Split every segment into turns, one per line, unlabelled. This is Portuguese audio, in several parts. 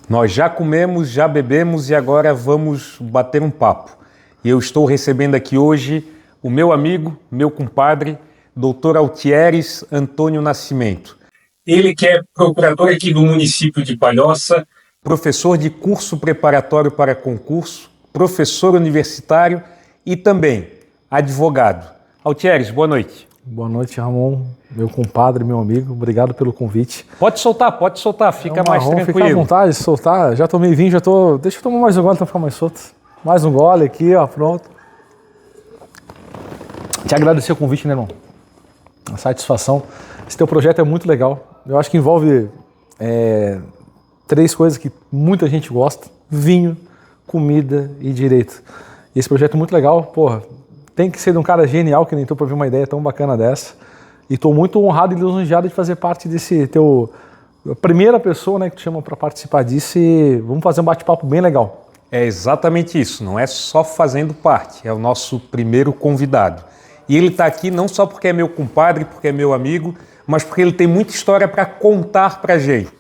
Nós já comemos, já bebemos e agora vamos bater um papo. E eu estou recebendo aqui hoje o meu amigo, meu compadre, Dr. Altieres Antônio Nascimento. Ele que é procurador aqui do município de Palhoça, professor de curso preparatório para concurso, professor universitário e também advogado. Altieres, boa noite.
Boa noite, Ramon, meu compadre, meu amigo, obrigado pelo convite.
Pode soltar, fica mais tranquilo.
Fica à vontade de soltar, já tomei vinho, deixa eu tomar mais um gole para ficar mais solto. Mais um gole aqui, ó, pronto. Te agradecer o convite, né, irmão? A satisfação. Esse teu projeto é muito legal, eu acho que envolve três coisas que muita gente gosta: vinho, comida e direito. E esse projeto é muito legal, porra. Tem que ser de um cara genial que nem tu para ver uma ideia tão bacana dessa. E estou muito honrado e lisonjeado de fazer parte desse teu... A primeira pessoa, né, que te chama para participar disso, e vamos fazer um bate-papo bem legal.
É exatamente isso, não é só fazendo parte, é o nosso primeiro convidado. E ele está aqui não só porque é meu compadre, porque é meu amigo, mas porque ele tem muita história para contar para a gente.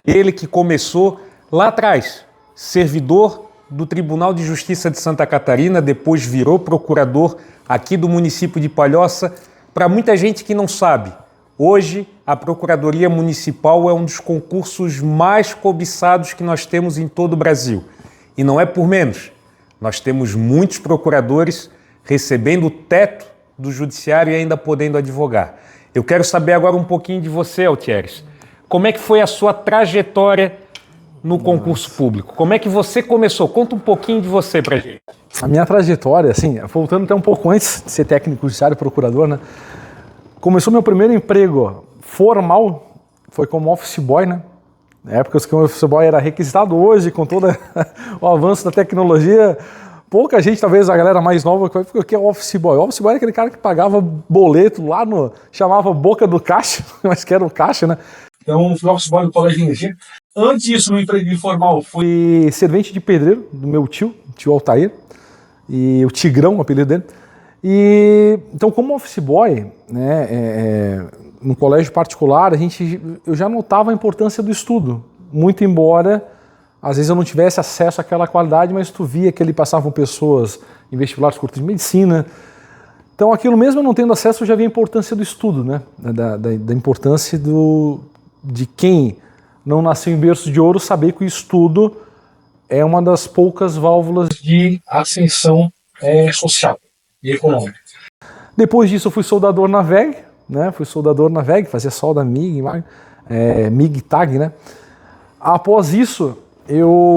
Ele que começou lá atrás, servidor do Tribunal de Justiça de Santa Catarina, depois virou procurador aqui do município de Palhoça. Para muita gente que não sabe, hoje a Procuradoria Municipal é um dos concursos mais cobiçados que nós temos em todo o Brasil. E não é por menos, nós temos muitos procuradores recebendo o teto do judiciário e ainda podendo advogar. Eu quero saber agora um pouquinho de você, Altieres. Como é que foi a sua trajetória no concurso público? Como é que você começou? Conta um pouquinho de você pra gente.
A minha trajetória, assim, voltando até um pouco antes de ser técnico judiciário e procurador, né? Começou meu primeiro emprego formal, foi como office boy, né? Na época que o office boy era requisitado. Hoje, com todo o avanço da tecnologia, pouca gente, talvez a galera mais nova, o que é office boy? O office boy era aquele cara que pagava boleto lá no... chamava boca do caixa, mas que era o caixa, né? Então, fui office boy do colégio de energia. Antes disso, no emprego informal, fui servente de pedreiro do meu tio Altair, e o Tigrão, o apelido dele. E então, como office boy, né, no colégio particular, eu já notava a importância do estudo, muito embora às vezes eu não tivesse acesso àquela qualidade, mas tu via que ele passavam pessoas em vestibulares curtos de medicina. Então, aquilo mesmo eu não tendo acesso, eu já via a importância do estudo, né, da importância de quem não nasceu em berço de ouro, saber que o estudo é uma das poucas válvulas de ascensão social e econômica. Depois disso eu fui soldador na VEG, né? Fazia solda MIG, MIG TAG, né? Após isso,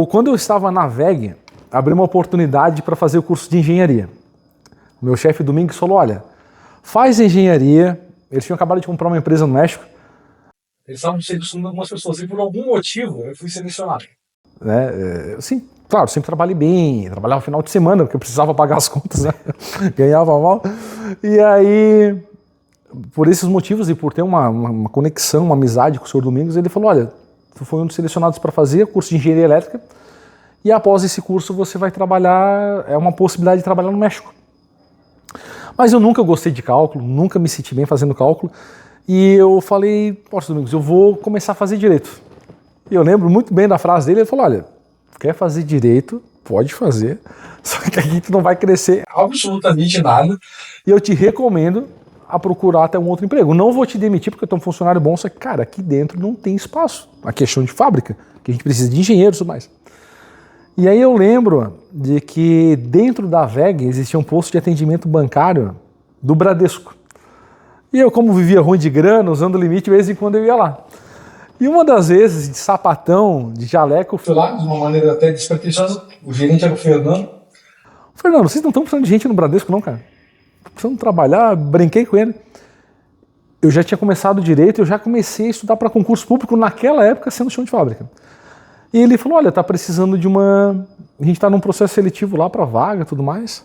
quando eu estava na VEG, abri uma oportunidade para fazer o curso de engenharia. O meu chefe Domingos falou: olha, faz engenharia. Eles tinham acabado de comprar uma empresa no México. Eles estavam selecionando algumas pessoas e por algum motivo eu fui selecionado. Sim, claro, sempre trabalhei bem, trabalhava no final de semana, porque eu precisava pagar as contas, né? Ganhava mal. E aí, por esses motivos e por ter uma conexão, uma amizade com o senhor Domingos, ele falou: olha, tu foi um dos selecionados para fazer curso de engenharia elétrica e após esse curso você vai trabalhar, é uma possibilidade de trabalhar no México. Mas eu nunca gostei de cálculo, nunca me senti bem fazendo cálculo. E eu falei: poxa, Domingos, eu vou começar a fazer direito. E eu lembro muito bem da frase dele, ele falou: olha, quer fazer direito, pode fazer, só que aqui tu não vai crescer absolutamente nada, e eu te recomendo a procurar até um outro emprego. Não vou te demitir porque eu tô um funcionário bom, só que, cara, aqui dentro não tem espaço. A questão de fábrica, que a gente precisa de engenheiros e tudo mais. E aí eu lembro de que dentro da VEG existia um posto de atendimento bancário do Bradesco. E eu, como vivia ruim de grana, usando o limite, de vez em quando eu ia lá. E uma das vezes, de sapatão, de jaleco, eu fui lá, de uma maneira até despretensiosa, o gerente era o Fernando. Fernando, vocês não estão precisando de gente no Bradesco não, cara? Estão precisando trabalhar, brinquei com ele. Eu já tinha começado direito, eu já comecei a estudar para concurso público naquela época, sendo chão de fábrica. E ele falou: olha, tá precisando de uma... A gente está num processo seletivo lá para vaga e tudo mais.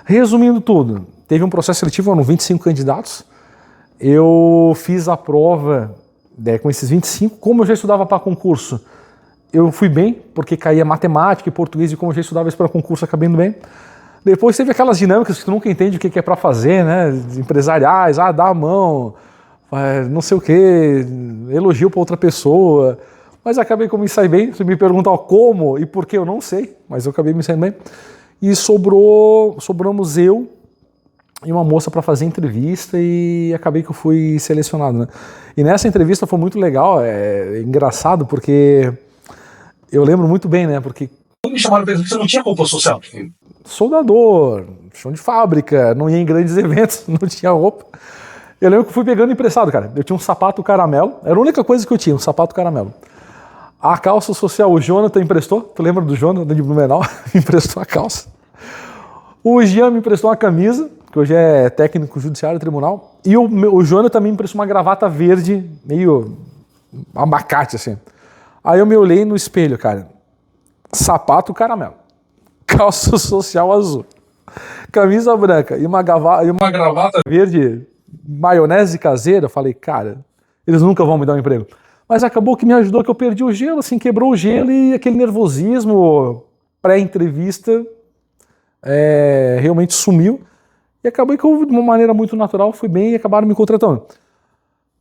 Resumindo tudo, teve um processo seletivo, eram 25 candidatos. Eu fiz a prova com esses 25, como eu já estudava para concurso, eu fui bem, porque caía matemática e português, e como eu já estudava isso para concurso, acabei indo bem. Depois teve aquelas dinâmicas que tu nunca entende o que é para fazer, né? Empresariais, dá a mão, não sei o que, elogio para outra pessoa. Mas acabei que eu me saí bem. Se me perguntar como e por que, eu não sei, mas eu acabei me saindo bem. E sobramos eu e uma moça para fazer entrevista e acabei que eu fui selecionado, né? E nessa entrevista foi muito legal, é engraçado, porque eu lembro muito bem, né? Porque
Me chamaram para você não tinha roupa social?
soldador, chão de fábrica, não ia em grandes eventos, não tinha roupa. Eu lembro que fui pegando emprestado, cara. Eu tinha um sapato caramelo, era a única coisa que eu tinha, um sapato caramelo. A calça social, o Jonathan emprestou, tu lembra do Jonathan de Blumenau? Me emprestou a calça. O Jean me emprestou uma camisa, que hoje é técnico judiciário tribunal, e o Jonathan me emprestou uma gravata verde, meio abacate, assim. Aí eu me olhei no espelho, cara. Sapato caramelo, calça social azul, camisa branca e uma gravata verde, maionese caseira. Eu falei, cara, eles nunca vão me dar um emprego. Mas acabou que me ajudou, que eu perdi o gelo, assim, quebrou o gelo e aquele nervosismo pré-entrevista realmente sumiu. E acabou que eu, de uma maneira muito natural, fui bem e acabaram me contratando.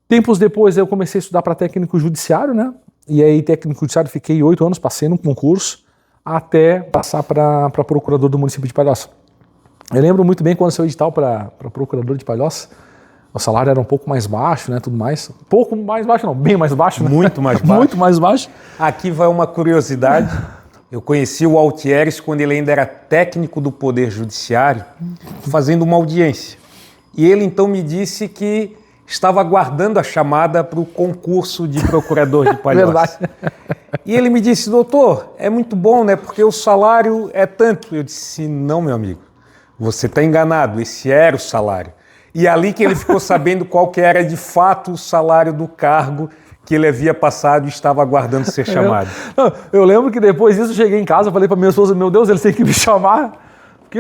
Tempos depois eu comecei a estudar para técnico judiciário, né? E aí técnico judiciário fiquei 8 anos, passei no concurso, até passar para procurador do município de Palhoça. Eu lembro muito bem quando saiu o edital para procurador de Palhoça. O salário era um pouco mais baixo, né, tudo mais. Pouco mais baixo não, bem mais baixo. Né?
Muito mais baixo.
Muito mais baixo.
Aqui vai uma curiosidade. Eu conheci o Altieres quando ele ainda era técnico do Poder Judiciário, fazendo uma audiência. E ele então me disse que estava aguardando a chamada para o concurso de procurador de Palhoça.
Verdade.
E ele me disse, doutor, é muito bom, né? Porque o salário é tanto. Eu disse, não, meu amigo, você está enganado, esse era o salário. E ali que ele ficou sabendo qual que era de fato o salário do cargo que ele havia passado e estava aguardando ser chamado.
Eu lembro que depois disso eu cheguei em casa, falei para minha esposa, meu Deus, eles têm que me chamar. Porque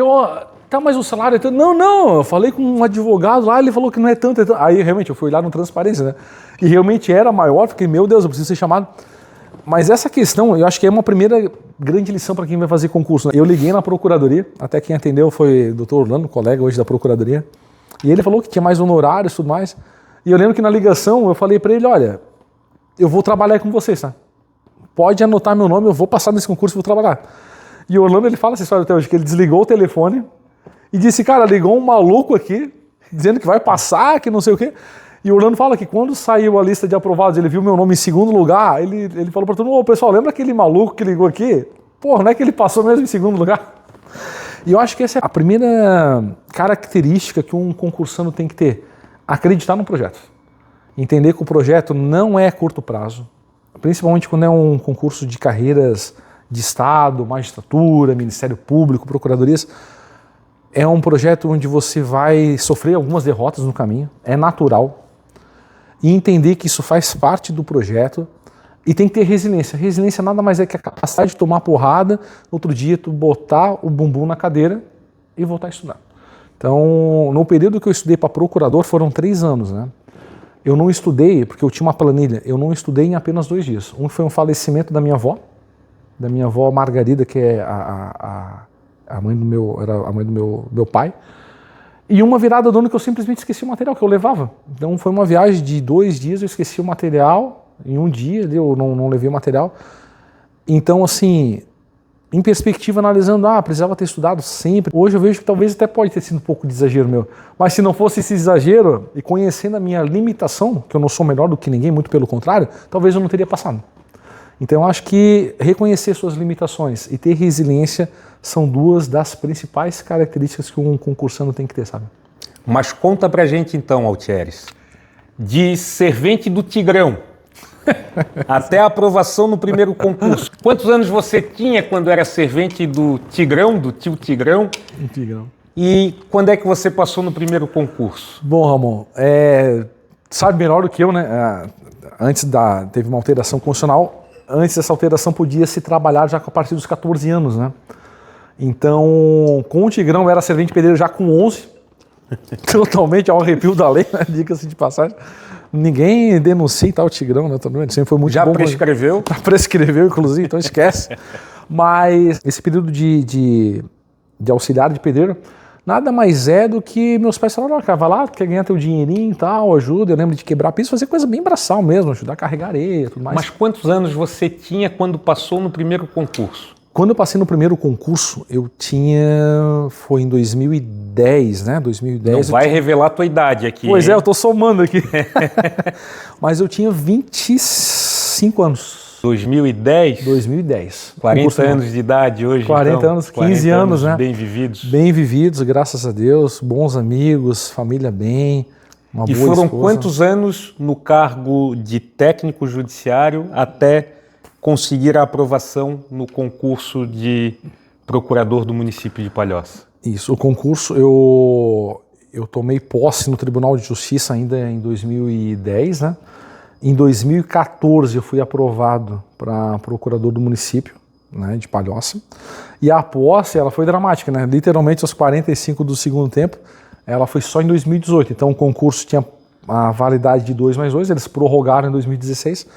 tá, mas o salário é tanto. Não, eu falei com um advogado lá, ele falou que não é tanto, é tanto. Aí realmente eu fui lá no Transparência, né? E realmente era maior, fiquei, meu Deus, eu preciso ser chamado. Mas essa questão, eu acho que é uma primeira grande lição para quem vai fazer concurso. Eu liguei na procuradoria, até quem atendeu foi o doutor Orlando, colega hoje da procuradoria, e ele falou que tinha mais honorários e tudo mais. E eu lembro que na ligação eu falei para ele, olha, eu vou trabalhar com vocês, tá? Pode anotar meu nome, eu vou passar nesse concurso e vou trabalhar. E o Orlando, ele fala essa história até hoje, que ele desligou o telefone e disse, cara, ligou um maluco aqui, dizendo que vai passar, que não sei o quê. E o Orlando fala que quando saiu a lista de aprovados, ele viu meu nome em segundo lugar, ele falou para todo mundo, ô pessoal, lembra aquele maluco que ligou aqui? Pô, não é que ele passou mesmo em segundo lugar? E eu acho que essa é a primeira característica que um concursando tem que ter, acreditar no projeto. Entender que o projeto não é curto prazo, principalmente quando é um concurso de carreiras de Estado, magistratura, Ministério Público, procuradorias. É um projeto onde você vai sofrer algumas derrotas no caminho, é natural. E entender que isso faz parte do projeto e tem que ter resiliência. Resiliência nada mais é que a capacidade de tomar porrada, outro dia tu botar o bumbum na cadeira e voltar a estudar. Então, no período que eu estudei para procurador, foram 3 anos, né? Eu não estudei, porque eu tinha uma planilha, eu não estudei em apenas 2 dias. Um foi um falecimento da minha avó Margarida, que é a mãe do meu pai, e uma virada do ano que eu simplesmente esqueci o material que eu levava. Então foi uma viagem de 2 dias, eu esqueci o material, em um dia eu não levei o material. Então assim, em perspectiva, analisando, precisava ter estudado sempre. Hoje eu vejo que talvez até pode ter sido um pouco de exagero meu. Mas se não fosse esse exagero, e conhecendo a minha limitação, que eu não sou melhor do que ninguém, muito pelo contrário, talvez eu não teria passado. Então eu acho que reconhecer suas limitações e ter resiliência são 2 das principais características que um concursando tem que ter, sabe?
Mas conta pra gente então, Altieres, de servente do Tigrão até a aprovação no primeiro concurso. Quantos anos você tinha quando era servente do Tigrão, do tio Tigrão?
Um Tigrão.
E quando é que você passou no primeiro concurso?
Bom, Ramon, sabe melhor do que eu, né? Teve uma alteração constitucional. Antes dessa alteração podia se trabalhar já a partir dos 14 anos, né? Então, com o Tigrão eu era servente pedreiro já com 11, totalmente ao arrepio da lei, né? Diga-se de passagem. Ninguém denuncia e tal o Tigrão, né? Sempre foi muito
já
bom.
Prescreveu?
Já prescreveu, inclusive, então esquece. Mas esse período de auxiliar de pedreiro, nada mais é do que meus pais falaram, cara, vai lá, quer ganhar teu dinheirinho e tal, ajuda, eu lembro de quebrar piso, fazer coisa bem braçal mesmo, ajudar a carregar areia e tudo mais.
Mas quantos anos você tinha quando passou no primeiro concurso?
Quando eu passei no primeiro concurso, foi em 2010, né? 2010.
Não vai revelar a tua idade aqui.
Pois
hein?
é, eu tô somando aqui. Mas eu tinha 25 anos.
2010?
2010.
40 anos de idade hoje,
40
então,
anos, 15 anos, né?
Bem vividos.
Bem vividos, graças a Deus, bons amigos, família bem, uma
E
boa
foram
esposa.
quantos anos no cargo de técnico judiciário até conseguir a aprovação no concurso de procurador do município de Palhoça?
Isso, o concurso eu tomei posse no Tribunal de Justiça ainda em 2010, né? Em 2014 eu fui aprovado para procurador do município, né, de Palhoça. E a posse, ela foi dramática, né? Literalmente aos 45 do segundo tempo, ela foi só em 2018. Então o concurso tinha a validade de 2+2, eles prorrogaram em 2016.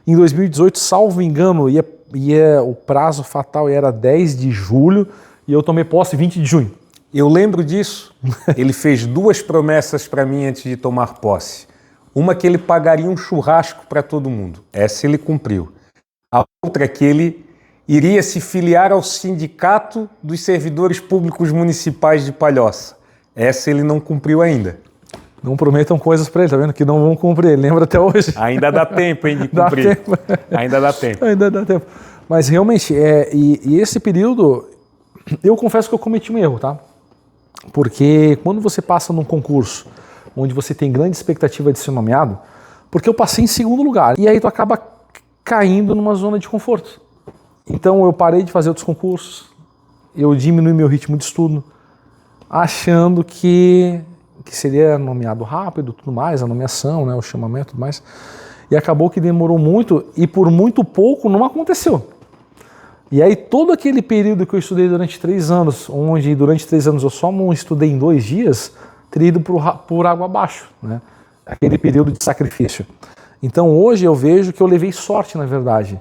Em 2018, salvo engano, o prazo fatal era 10 de julho e eu tomei posse 20 de junho.
Eu lembro disso. Ele fez 2 promessas para mim antes de tomar posse. Uma que ele pagaria um churrasco para todo mundo. Essa ele cumpriu. A outra que ele iria se filiar ao Sindicato dos Servidores Públicos Municipais de Palhoça. Essa ele não cumpriu ainda.
Não prometam coisas para ele, tá vendo? Que não vão cumprir, ele lembra até hoje.
Ainda dá tempo, hein, de cumprir.
Dá tempo.
Ainda dá tempo.
Ainda dá tempo. Mas realmente, e esse período, eu confesso que eu cometi um erro, tá? Porque quando você passa num concurso onde você tem grande expectativa de ser nomeado, porque eu passei em segundo lugar, e aí tu acaba caindo numa zona de conforto. Então eu parei de fazer outros concursos, eu diminui meu ritmo de estudo, achando que seria nomeado rápido, tudo mais, a nomeação, né, o chamamento, tudo mais. E acabou que demorou muito e por muito pouco não aconteceu. E aí todo aquele período que eu estudei durante 3 anos, onde durante 3 anos eu só não estudei em 2 dias, teria ido por água abaixo, né? Aquele período de sacrifício. Então hoje eu vejo que eu levei sorte, na verdade,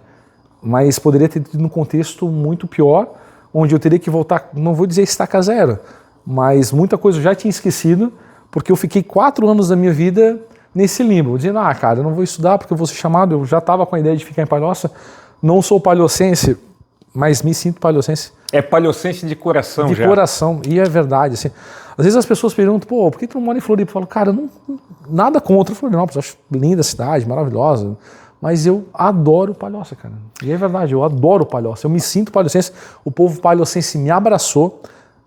mas poderia ter tido um contexto muito pior, onde eu teria que voltar, não vou dizer estaca zero, mas muita coisa eu já tinha esquecido, porque eu fiquei 4 anos da minha vida nesse limbo, dizendo, cara, eu não vou estudar porque eu vou ser chamado, eu já estava com a ideia de ficar em Palhoça, não sou palhocense, mas me sinto palhocense.
É palhocense de coração já.
De coração, e é verdade, assim. Às vezes as pessoas perguntam, por que tu não mora em Floripa? Eu falo, cara, nada contra Florianópolis, eu acho linda a cidade, maravilhosa, mas eu adoro Palhoça, cara. E é verdade, eu adoro Palhoça, eu me sinto palhocense, o povo palhocense me abraçou,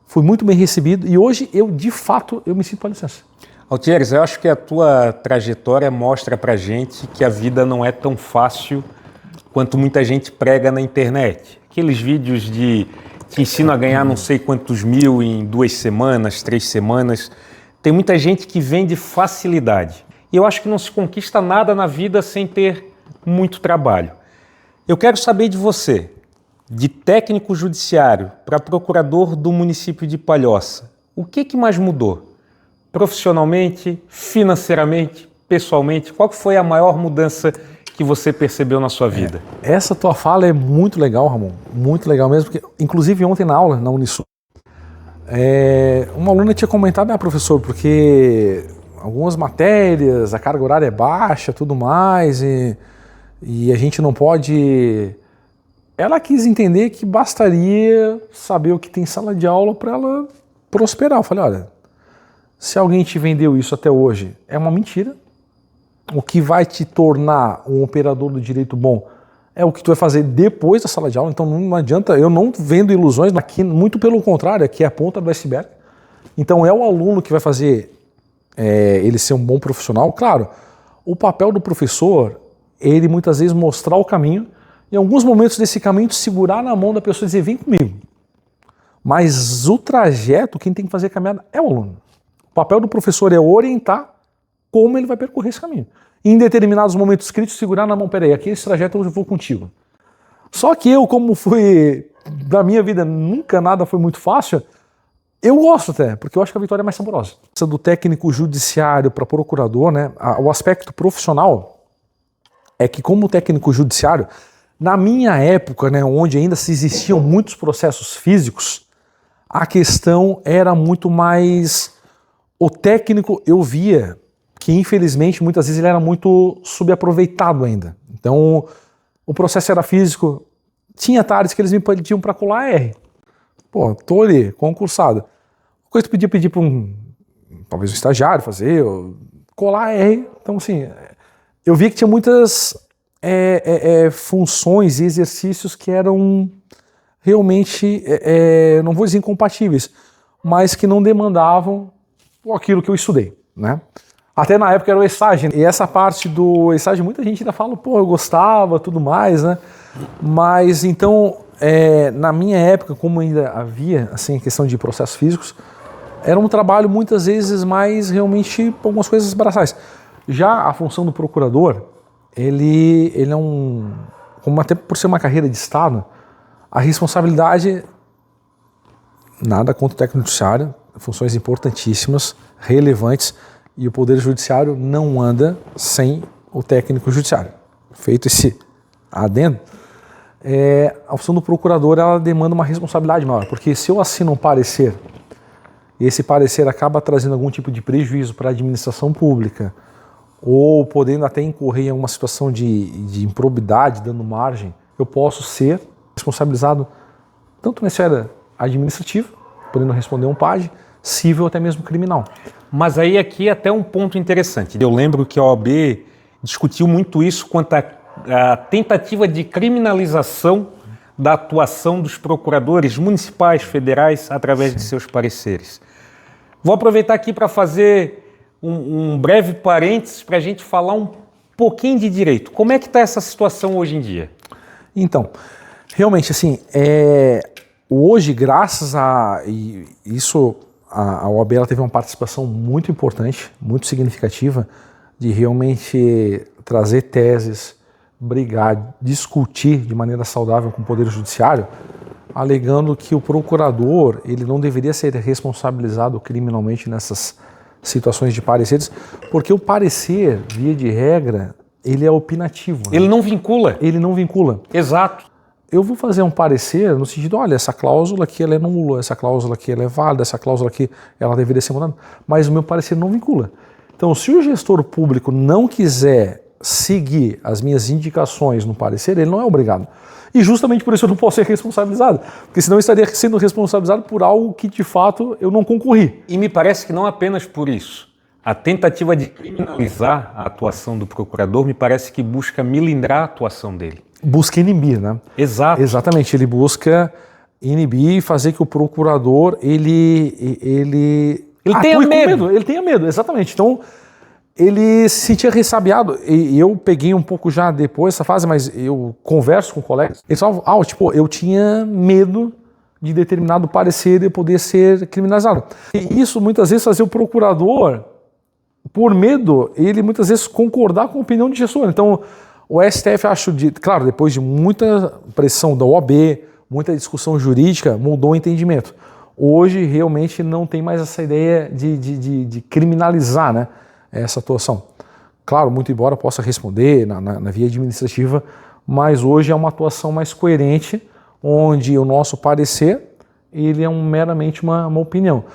fui muito bem recebido e hoje de fato, eu me sinto palhocense.
Altieres, eu acho que a tua trajetória mostra pra gente que a vida não é tão fácil quanto muita gente prega na internet. Aqueles vídeos de te ensino a ganhar não sei quantos mil em 2 semanas, 3 semanas. Tem muita gente que vende facilidade. E eu acho que não se conquista nada na vida sem ter muito trabalho. Eu quero saber de você, de técnico judiciário para procurador do município de Palhoça, o que mais mudou? Profissionalmente, financeiramente, pessoalmente, qual foi a maior mudança que você percebeu na sua vida?
Essa tua fala é muito legal, Ramon, muito legal mesmo, porque inclusive ontem na aula, na Unisul, uma aluna tinha comentado, professor, porque algumas matérias, a carga horária é baixa, tudo mais, e a gente não pode... Ela quis entender que bastaria saber o que tem em sala de aula para ela prosperar. Eu falei, olha, se alguém te vendeu isso até hoje, é uma mentira. O que vai te tornar um operador do direito bom é o que tu vai fazer depois da sala de aula, então não adianta, eu não vendo ilusões aqui, muito pelo contrário, aqui é a ponta do iceberg. Então é o aluno que vai fazer ele ser um bom profissional. Claro, o papel do professor, ele muitas vezes mostrar o caminho, em alguns momentos desse caminho segurar na mão da pessoa e dizer, vem comigo. Mas o trajeto, quem tem que fazer a caminhada é o aluno. O papel do professor é orientar como ele vai percorrer esse caminho. Em determinados momentos críticos, segurar na mão, peraí, aqui esse trajeto eu vou contigo. Só que eu, como fui, da minha vida, nunca nada foi muito fácil, eu gosto até, porque eu acho que a vitória é mais saborosa. Do técnico judiciário para procurador, né, o aspecto profissional é que como técnico judiciário, na minha época, né, onde ainda se existiam muitos processos físicos, a questão era muito mais... O técnico, eu via que, infelizmente, muitas vezes ele era muito subaproveitado ainda. Então, o processo era físico. Tinha tardes que eles me pediam para colar R. Pô, tô ali, concursado. Coisa que pedir para talvez um estagiário fazer, colar R. Então, assim, eu via que tinha muitas funções e exercícios que eram realmente, não vou dizer incompatíveis, mas que não demandavam aquilo que eu estudei, né? Até na época era o estágio, e essa parte do estágio muita gente ainda fala, pô, eu gostava, tudo mais, né? Mas então, na minha época, como ainda havia, assim, questão de processos físicos, era um trabalho muitas vezes mais realmente algumas coisas braçais. Já a função do procurador, ele é como até por ser uma carreira de Estado, a responsabilidade, nada contra o técnico judiciário, funções importantíssimas, relevantes, e o Poder Judiciário não anda sem o técnico judiciário. Feito esse adendo, a função do procurador ela demanda uma responsabilidade maior, porque se eu assino um parecer, e esse parecer acaba trazendo algum tipo de prejuízo para a administração pública, ou podendo até incorrer em alguma situação de improbidade, dando margem, eu posso ser responsabilizado tanto na esfera administrativa, podendo responder um PAD, civil ou até mesmo criminal.
Mas aí aqui até um ponto interessante. Eu lembro que a OAB discutiu muito isso quanto à tentativa de criminalização da atuação dos procuradores municipais, federais, através de seus pareceres. Vou aproveitar aqui para fazer um breve parênteses para a gente falar um pouquinho de direito. Como é que está essa situação hoje em dia?
Então, realmente, assim, hoje, graças a isso, a OAB ela teve uma participação muito importante, muito significativa, de realmente trazer teses, brigar, discutir de maneira saudável com o Poder Judiciário, alegando que o procurador ele não deveria ser responsabilizado criminalmente nessas situações de pareceres, porque o parecer, via de regra, ele é opinativo. Né?
Ele não vincula.
Ele não vincula.
Exato.
Eu vou fazer um parecer no sentido, olha, essa cláusula aqui ela é nula, essa cláusula aqui ela é válida, essa cláusula aqui ela deveria ser mudada, mas o meu parecer não vincula. Então, se o gestor público não quiser seguir as minhas indicações no parecer, ele não é obrigado. E justamente por isso eu não posso ser responsabilizado, porque senão eu estaria sendo responsabilizado por algo que de fato eu não concorri.
E me parece que não apenas por isso. A tentativa de criminalizar a atuação do procurador me parece que busca milindrar a atuação dele.
Busca inibir, né?
Exato.
Exatamente, ele busca inibir e fazer que o procurador ele
tenha medo.
Ele tenha medo, exatamente. Então, ele se sentia ressabiado. E eu peguei um pouco já depois dessa fase, mas eu converso com colegas. Eles falam, eu tinha medo de determinado parecer e poder ser criminalizado. E isso muitas vezes fazia o procurador, por medo, ele muitas vezes concordar com a opinião do gestor. Então, o STF, claro, depois de muita pressão da OAB, muita discussão jurídica, mudou o entendimento. Hoje, realmente, não tem mais essa ideia de criminalizar, né, essa atuação. Claro, muito embora possa responder na via administrativa, mas hoje é uma atuação mais coerente, onde o nosso parecer ele é meramente uma opinião.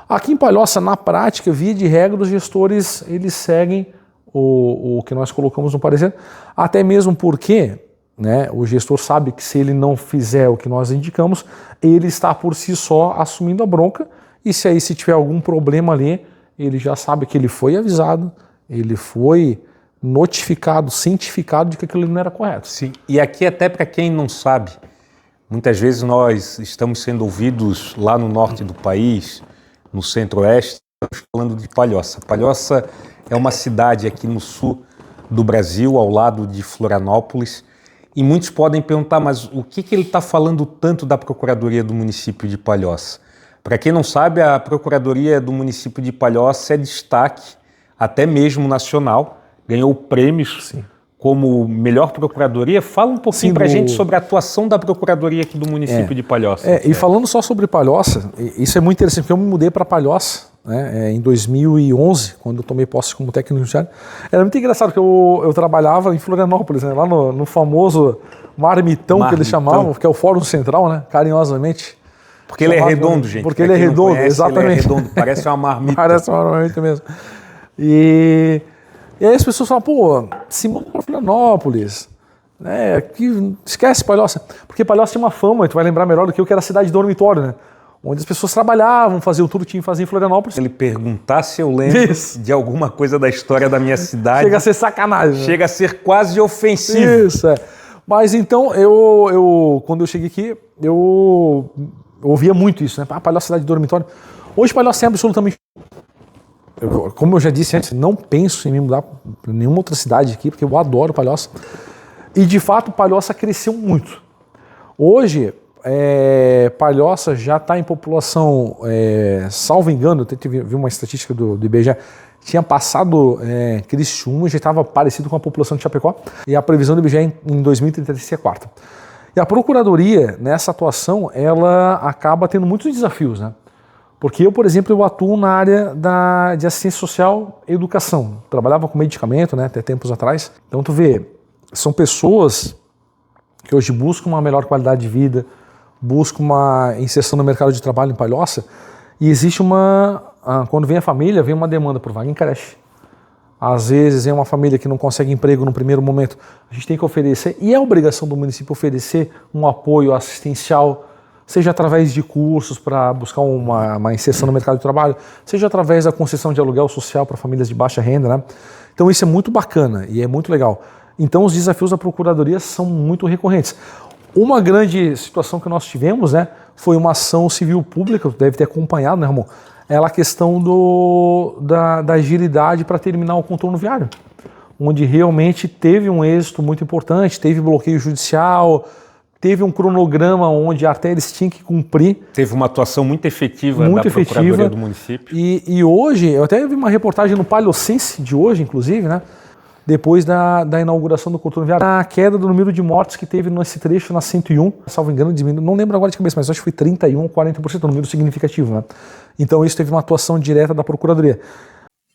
Aqui em Palhoça, na prática, via de regra, os gestores eles seguem o que nós colocamos no parecer, até mesmo porque, né, o gestor sabe que se ele não fizer o que nós indicamos, ele está por si só assumindo a bronca, e se tiver algum problema ali, ele já sabe que ele foi avisado, ele foi notificado, cientificado de que aquilo não era correto.
Sim, e aqui até para quem não sabe, muitas vezes nós estamos sendo ouvidos lá no norte do país, no centro-oeste, estamos falando de Palhoça. Palhoça é uma cidade aqui no sul do Brasil, ao lado de Florianópolis, e muitos podem perguntar, mas o que ele está falando tanto da Procuradoria do município de Palhoça? Para quem não sabe, a Procuradoria do município de Palhoça é destaque, até mesmo nacional, ganhou prêmios Sim. como melhor procuradoria. Fala um pouquinho para a gente sobre a atuação da Procuradoria aqui do município de Palhoça.
E falando só sobre Palhoça, isso é muito interessante, porque eu me mudei para Palhoça, né, em 2011, quando eu tomei posse como técnico judiciário. Era muito engraçado, porque eu trabalhava em Florianópolis, né, lá no famoso Marmitão, que eles chamavam, que é o Fórum Central, né, carinhosamente.
Porque ele é redondo, gente.
Porque ele é redondo, exatamente.
Ele é redondo, parece uma marmita.
Parece uma marmita mesmo. E aí as pessoas falam, pô, se muda para Florianópolis, né? Que, esquece Palhoça. Porque Palhoça tinha uma fama, tu vai lembrar melhor do que eu, que era a cidade de dormitório, né? Onde as pessoas trabalhavam, faziam tudo que tinha que fazer em Florianópolis.
Se ele perguntar se eu lembro de alguma coisa da história da minha cidade...
Chega a ser sacanagem. Né?
Chega a ser quase ofensivo.
Isso, é. Mas então, quando eu cheguei aqui, eu ouvia muito isso, né? Palhoça, cidade de dormitório. Hoje Palhoça é absolutamente... como eu já disse antes, não penso em me mudar para nenhuma outra cidade aqui, porque eu adoro Palhoça. E de fato, Palhoça cresceu muito. Hoje... Palhoça já está em população, salvo engano, eu vi uma estatística do IBGE, tinha passado Criciúma, já estava parecido com a população de Chapecó, e a previsão do IBGE em 2030 seria quarta. E a Procuradoria, nessa atuação, ela acaba tendo muitos desafios, né? Porque eu, por exemplo, eu atuo na área de assistência social e educação. Trabalhava com medicamento, né, até tempos atrás. Então tu vê, são pessoas que hoje buscam uma melhor qualidade de vida, busca uma inserção no mercado de trabalho em Palhoça, e existe quando vem a família, vem uma demanda por vaga em creche. Às vezes é uma família que não consegue emprego no primeiro momento, a gente tem que oferecer, e é obrigação do município oferecer um apoio assistencial, seja através de cursos para buscar uma inserção no mercado de trabalho, seja através da concessão de aluguel social para famílias de baixa renda, né? Então isso é muito bacana e é muito legal. Então os desafios da Procuradoria são muito recorrentes. Uma grande situação que nós tivemos, né, foi uma ação civil pública, deve ter acompanhado, né, Ramon? Ela a questão da agilidade para terminar o contorno viário, onde realmente teve um êxito muito importante, teve bloqueio judicial, teve um cronograma onde até eles tinham que cumprir.
Teve uma atuação muito efetiva da Procuradoria do município.
E hoje, eu até vi uma reportagem no Palhocense de hoje, inclusive, né? Depois da inauguração do contorno viário, a queda do número de mortes que teve nesse trecho na 101, salvo engano, diminuiu, não lembro agora de cabeça, mas acho que foi 31 ou 40%, um número significativo, né? Então isso teve uma atuação direta da Procuradoria.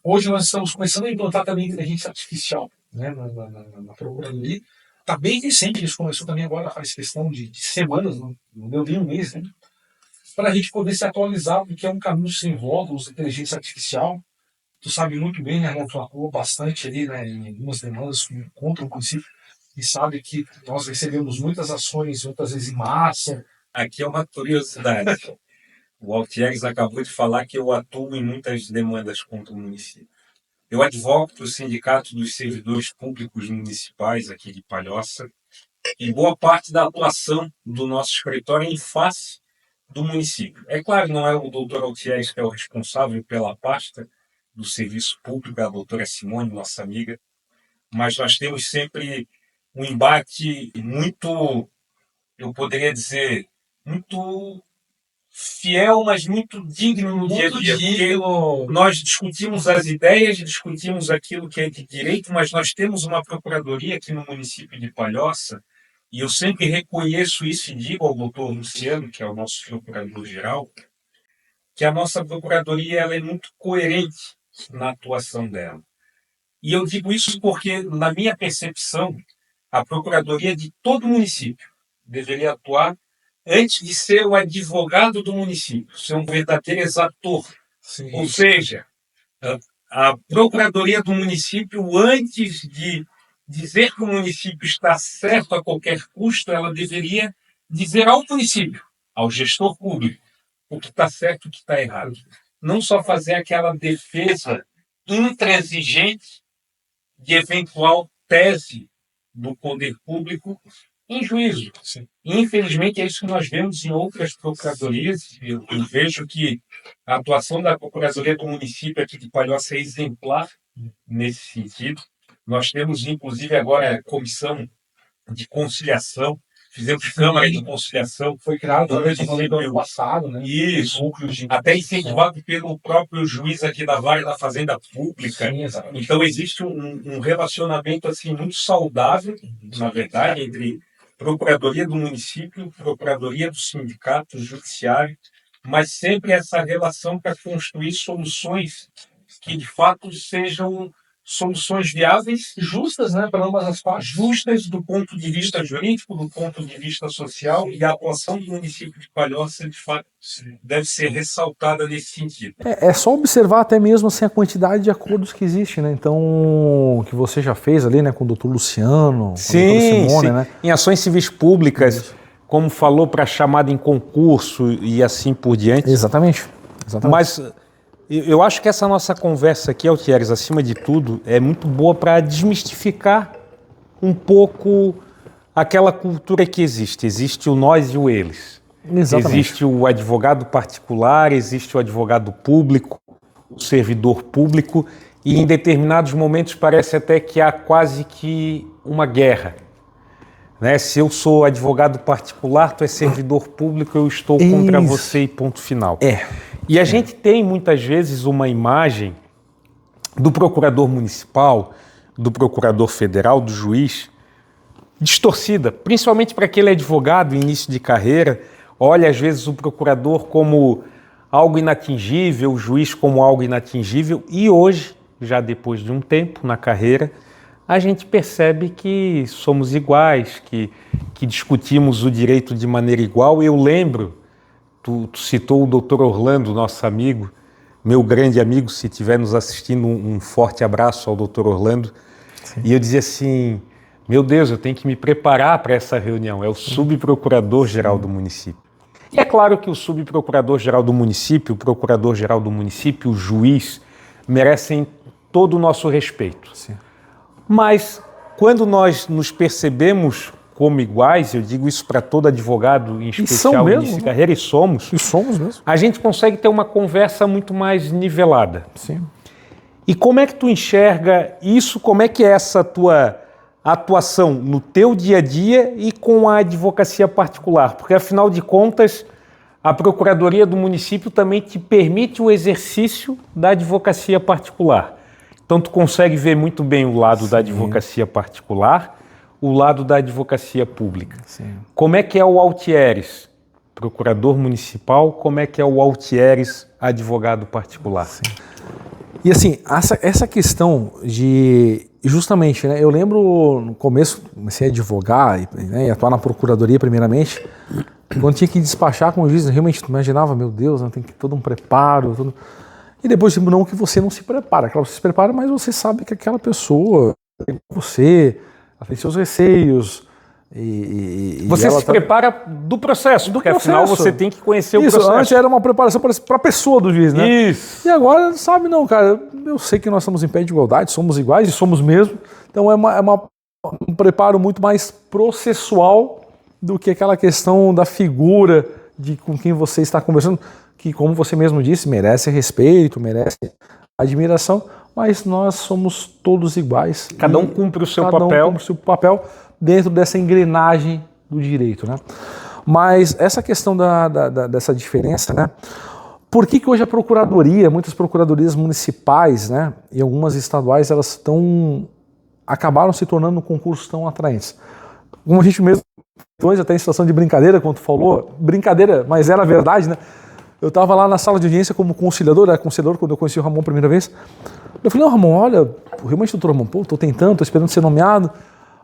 Hoje nós estamos começando a implantar também inteligência artificial, né, na Procuradoria. Está bem recente, isso começou também agora, faz questão de semanas, não deu nem um mês, né? Para a gente poder se atualizar, porque é um caminho sem volta, usa inteligência artificial. Tu sabe muito bem, né? Tu atuou bastante ali, né, em algumas demandas contra o município e sabe que nós recebemos muitas ações, muitas vezes em massa.
Aqui é uma curiosidade. O Altieres acabou de falar que eu atuo em muitas demandas contra o município. Eu advogo para o Sindicato dos Servidores Públicos Municipais aqui de Palhoça e boa parte da atuação do nosso escritório é em face do município. É claro, não é o doutor Altieres que é o responsável pela pasta do serviço público, a doutora Simone, nossa amiga, mas nós temos sempre um embate muito, eu poderia dizer, muito fiel, mas muito digno no dia a dia, porque nós discutimos as ideias, discutimos aquilo que é de direito, mas nós temos uma procuradoria aqui no município de Palhoça, e eu sempre reconheço isso e digo ao doutor Luciano, que é o nosso procurador-geral, que a nossa procuradoria ela é muito coerente na atuação dela. E eu digo isso porque, na minha percepção, a procuradoria de todo município deveria atuar antes de ser o advogado do município, ser um verdadeiro exator. Sim. Ou seja, a procuradoria do município, antes de dizer que o município está certo a qualquer custo, ela deveria dizer ao município, ao gestor público, o que está certo e o que está errado. Não só fazer aquela defesa intransigente de eventual tese do poder público em juízo. Sim. Infelizmente, é isso que nós vemos em outras procuradorias. Eu vejo que a atuação da Procuradoria do município aqui de Palhoça é exemplar nesse sentido. Nós temos, inclusive, agora a comissão de conciliação. Fizemos Câmara de Conciliação.
Foi criado durante o ano passado, né?
Isso. Até incentivado pelo próprio juiz aqui da Vara da Fazenda Pública.
Sim,
então existe um relacionamento assim muito saudável, na verdade, entre Procuradoria do município, Procuradoria do sindicato, Judiciário, mas sempre essa relação para construir soluções que de fato sejam
soluções viáveis, justas, né, para ambas as partes, justas do ponto de vista jurídico, do ponto de vista social, e a atuação do município de Palhoça, de fato, deve ser ressaltada nesse sentido.
É só observar até mesmo assim, a quantidade de acordos que existe, né? Então, que você já fez ali, né, com o doutor Luciano,
sim,
com a doutora Simone,
sim.
né?
Em ações civis públicas, como falou, para chamada em concurso e assim por diante.
Exatamente.
Mas eu acho que essa nossa conversa aqui, Altieres, acima de tudo, é muito boa para desmistificar um pouco aquela cultura que existe. Existe o nós e o eles.
Exatamente.
Existe o advogado particular, existe o advogado público, o servidor público, e em determinados momentos parece até que há quase que uma guerra. Né? Se eu sou advogado particular, tu é servidor público, eu estou contra você e ponto final. E a gente tem muitas vezes uma imagem do procurador municipal, do procurador federal, do juiz, distorcida, principalmente para aquele advogado em início de carreira, olha às vezes o procurador como algo inatingível, o juiz como algo inatingível, e hoje, já depois de um tempo na carreira, a gente percebe que somos iguais, que discutimos o direito de maneira igual. Eu lembro, tu citou o doutor Orlando, nosso amigo, meu grande amigo, se estiver nos assistindo, um forte abraço ao doutor Orlando. Sim. E eu dizia assim, meu Deus, eu tenho que me preparar para essa reunião, é o subprocurador-geral do município. E é claro que o subprocurador-geral do município, o procurador-geral do município, o juiz, merecem todo o nosso respeito.
Sim.
Mas quando nós nos percebemos como iguais, eu digo isso para todo advogado, em especial no início de carreira, e somos
mesmo.
A gente consegue ter uma conversa muito mais nivelada.
Sim.
E como é que tu enxerga isso, como é que é essa tua atuação no teu dia a dia e com a advocacia particular? Porque, afinal de contas, a Procuradoria do município também te permite o exercício da advocacia particular. Então, tu consegue ver muito bem o lado da advocacia particular, o lado da advocacia pública.
Sim.
Como é que é o Altieres, procurador municipal, como é que é o Altieres, advogado particular?
Sim. E assim, essa questão de, justamente, né, eu lembro no começo, comecei a advogar e atuar na procuradoria primeiramente, quando tinha que despachar com o juiz, realmente tu imaginava, meu Deus, tem que ter todo um preparo, E depois, não que você não se prepara, claro, você se prepara, mas você sabe que aquela pessoa, ela tem seus receios.
Você se prepara do processo, porque afinal você tem que conhecer o processo.
Antes era uma preparação para a pessoa do juiz, né?
Isso.
E agora, sabe, não, cara, eu sei que nós estamos em pé de igualdade, somos iguais e somos mesmo, então é um preparo muito mais processual do que aquela questão da figura de com quem você está conversando, que, como você mesmo disse, merece respeito, merece admiração, mas nós somos todos iguais.
Cada um cumpre o seu papel.
Cada um cumpre o seu papel dentro dessa engrenagem do direito, né? Mas essa questão dessa diferença, né? Por que hoje a procuradoria, muitas procuradorias municipais, né, e algumas estaduais, elas acabaram se tornando concursos tão atraentes? Como a gente mesmo, até em situação de brincadeira, quando tu falou, brincadeira, mas era verdade, né? Eu estava lá na sala de audiência como conciliador, era conciliador quando eu conheci o Ramon a primeira vez. Eu falei, não, Ramon, olha, realmente, doutor Ramon, estou tentando, estou esperando ser nomeado,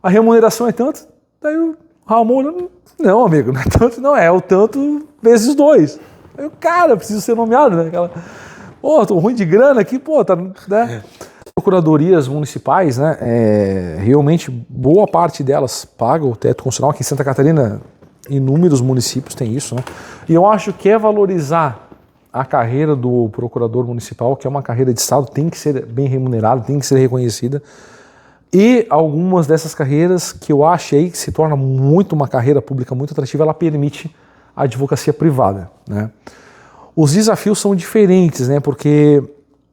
a remuneração é tanto. Daí o Ramon, não, amigo, não é tanto, não, é o tanto vezes 2. Aí o cara, preciso ser nomeado, né? Tô ruim de grana aqui, tá, né? Procuradorias municipais, né, realmente boa parte delas paga o teto constitucional. Aqui em Santa Catarina, inúmeros municípios têm isso, né? E eu acho que valorizar a carreira do procurador municipal, que é uma carreira de Estado, tem que ser bem remunerada, tem que ser reconhecida. E algumas dessas carreiras que eu achei que se torna muito uma carreira pública muito atrativa, ela permite a advocacia privada, né? Os desafios são diferentes, né? Porque,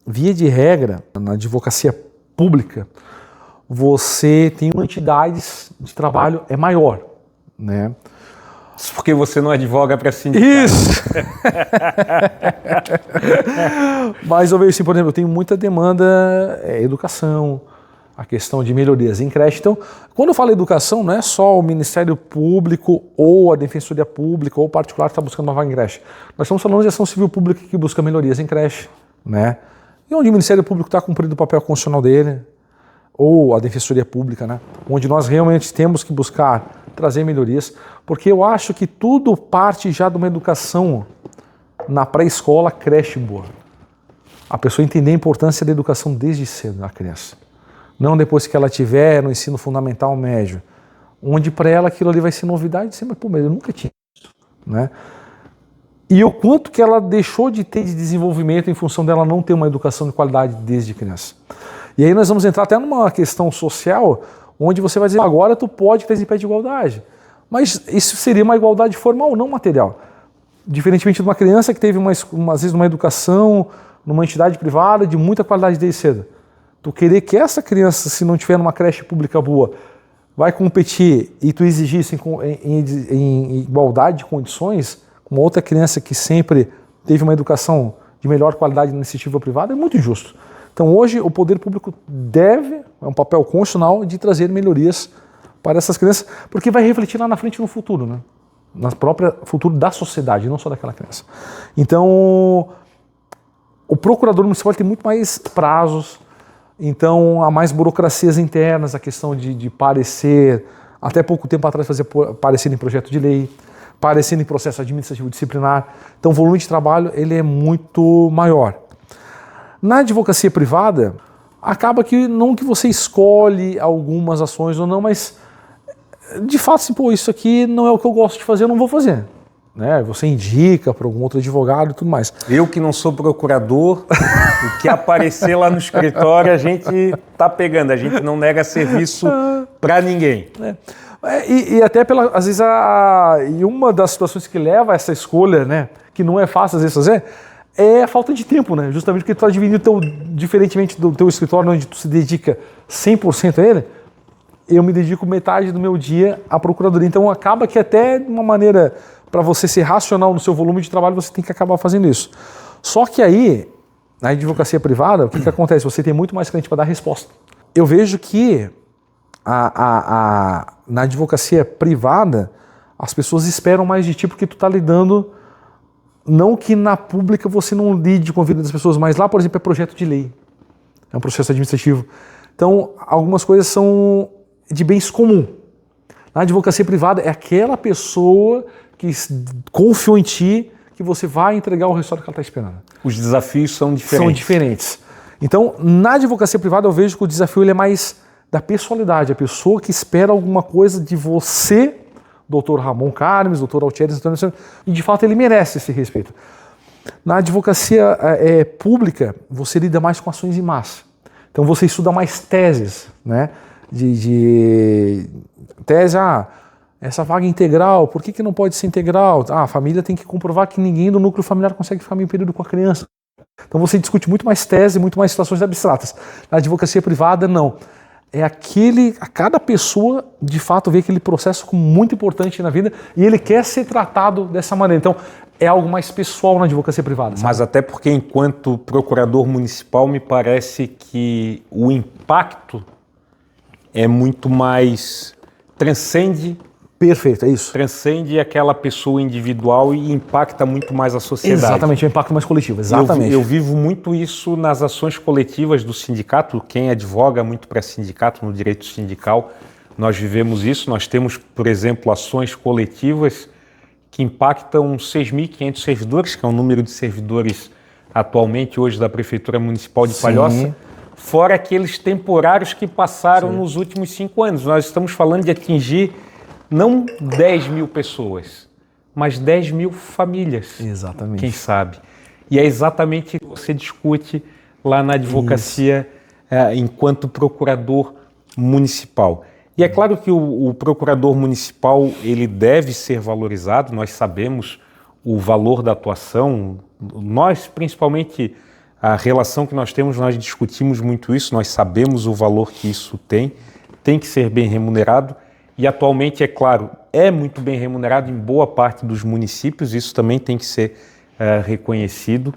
via de regra, na advocacia pública, você tem entidades de trabalho maior, né?
Porque você não advoga para sindicato.
Isso! Mas eu vejo assim, por exemplo, eu tenho muita demanda educação, a questão de melhorias em creche. Então, quando eu falo educação, não é só o Ministério Público ou a Defensoria Pública ou o particular que está buscando uma vaga em creche. Nós estamos falando de ação civil pública que busca melhorias em creche, né? E onde o Ministério Público está cumprindo o papel constitucional dele, ou a Defensoria Pública, né? Onde nós realmente temos que buscar trazer melhorias, porque eu acho que tudo parte já de uma educação na pré-escola, creche boa. A pessoa entender a importância da educação desde cedo na criança. Não depois que ela tiver no ensino fundamental médio, onde para ela aquilo ali vai ser novidade, mas pô, mas eu nunca tinha isso, né? E o quanto que ela deixou de ter de desenvolvimento em função dela não ter uma educação de qualidade desde criança. E aí nós vamos entrar até numa questão social, onde você vai dizer, agora tu pode ter esse pé de igualdade. Mas isso seria uma igualdade formal, não material. Diferentemente de uma criança que teve, às vezes, uma educação numa entidade privada de muita qualidade desde cedo. Tu querer que essa criança, se não tiver numa creche pública boa, vai competir e tu exigir isso em igualdade de condições, com outra criança que sempre teve uma educação de melhor qualidade na iniciativa privada, é muito injusto. Então hoje o poder público é um papel constitucional de trazer melhorias para essas crianças, porque vai refletir lá na frente no futuro, né? Na própria futuro da sociedade, não só daquela criança. Então o procurador municipal tem muito mais prazos, então há mais burocracias internas, a questão de parecer, até pouco tempo atrás fazer parecer em projeto de lei, parecer em processo administrativo disciplinar, então o volume de trabalho ele é muito maior. Na advocacia privada, acaba que não que você escolhe algumas ações ou não, mas de fato, assim, pô, isso aqui não é o que eu gosto de fazer, eu não vou fazer. Né? Você indica para algum outro advogado e tudo mais.
Eu que não sou procurador, o que aparecer lá no escritório a gente tá pegando, a gente não nega serviço para ninguém.
E até às vezes e uma das situações que leva a essa escolha, né, que não é fácil às vezes fazer, é a falta de tempo, né? Justamente porque tu está dividindo diferentemente do teu escritório onde tu se dedica 100% a ele, eu me dedico metade do meu dia à procuradoria. Então acaba que até de uma maneira para você ser racional no seu volume de trabalho, você tem que acabar fazendo isso. Só que aí, na advocacia privada, o que acontece? Você tem muito mais cliente para dar resposta. Eu vejo que na advocacia privada, as pessoas esperam mais de ti porque tu está lidando, não que na pública você não lide com a vida das pessoas, mas lá, por exemplo, é projeto de lei, é um processo administrativo. Então, algumas coisas são de bens comum. Na advocacia privada, é aquela pessoa que confiou em ti que você vai entregar o resultado que ela está esperando.
Os desafios são diferentes.
São diferentes. Então, na advocacia privada, eu vejo que o desafio ele é mais da pessoalidade, a pessoa que espera alguma coisa de você, doutor Ramon Carmes, doutor Altieres, e de fato ele merece esse respeito. Na advocacia pública, você lida mais com ações em massa. Então você estuda mais teses, né? Tese, essa vaga integral, por que não pode ser integral? A família tem que comprovar que ninguém do núcleo familiar consegue ficar meio período com a criança. Então você discute muito mais tese, muito mais situações abstratas. Na advocacia privada, não. A cada pessoa, de fato, vê aquele processo como muito importante na vida e ele quer ser tratado dessa maneira. Então, é algo mais pessoal na advocacia privada. Sabe?
Mas até porque, enquanto procurador municipal, me parece que o impacto é muito mais... transcende...
Perfeito, é isso.
Transcende aquela pessoa individual e impacta muito mais a sociedade.
Exatamente, é um impacto mais coletivo, exatamente.
Eu vivo muito isso nas ações coletivas do sindicato. Quem advoga muito para sindicato, no direito sindical, nós vivemos isso. Nós temos, por exemplo, ações coletivas que impactam 6.500 servidores, que é o número de servidores atualmente hoje da Prefeitura Municipal de Palhoça, fora aqueles temporários que passaram nos últimos 5 anos. Nós estamos falando de atingir não 10 mil pessoas, mas 10 mil famílias.
Exatamente.
Quem sabe? E é exatamente o que você discute lá na advocacia enquanto procurador municipal. E é claro que o procurador municipal ele deve ser valorizado, nós sabemos o valor da atuação, nós principalmente a relação que nós temos, nós discutimos muito isso, nós sabemos o valor que isso tem que ser bem remunerado. E atualmente, é claro, é muito bem remunerado em boa parte dos municípios, isso também tem que ser reconhecido.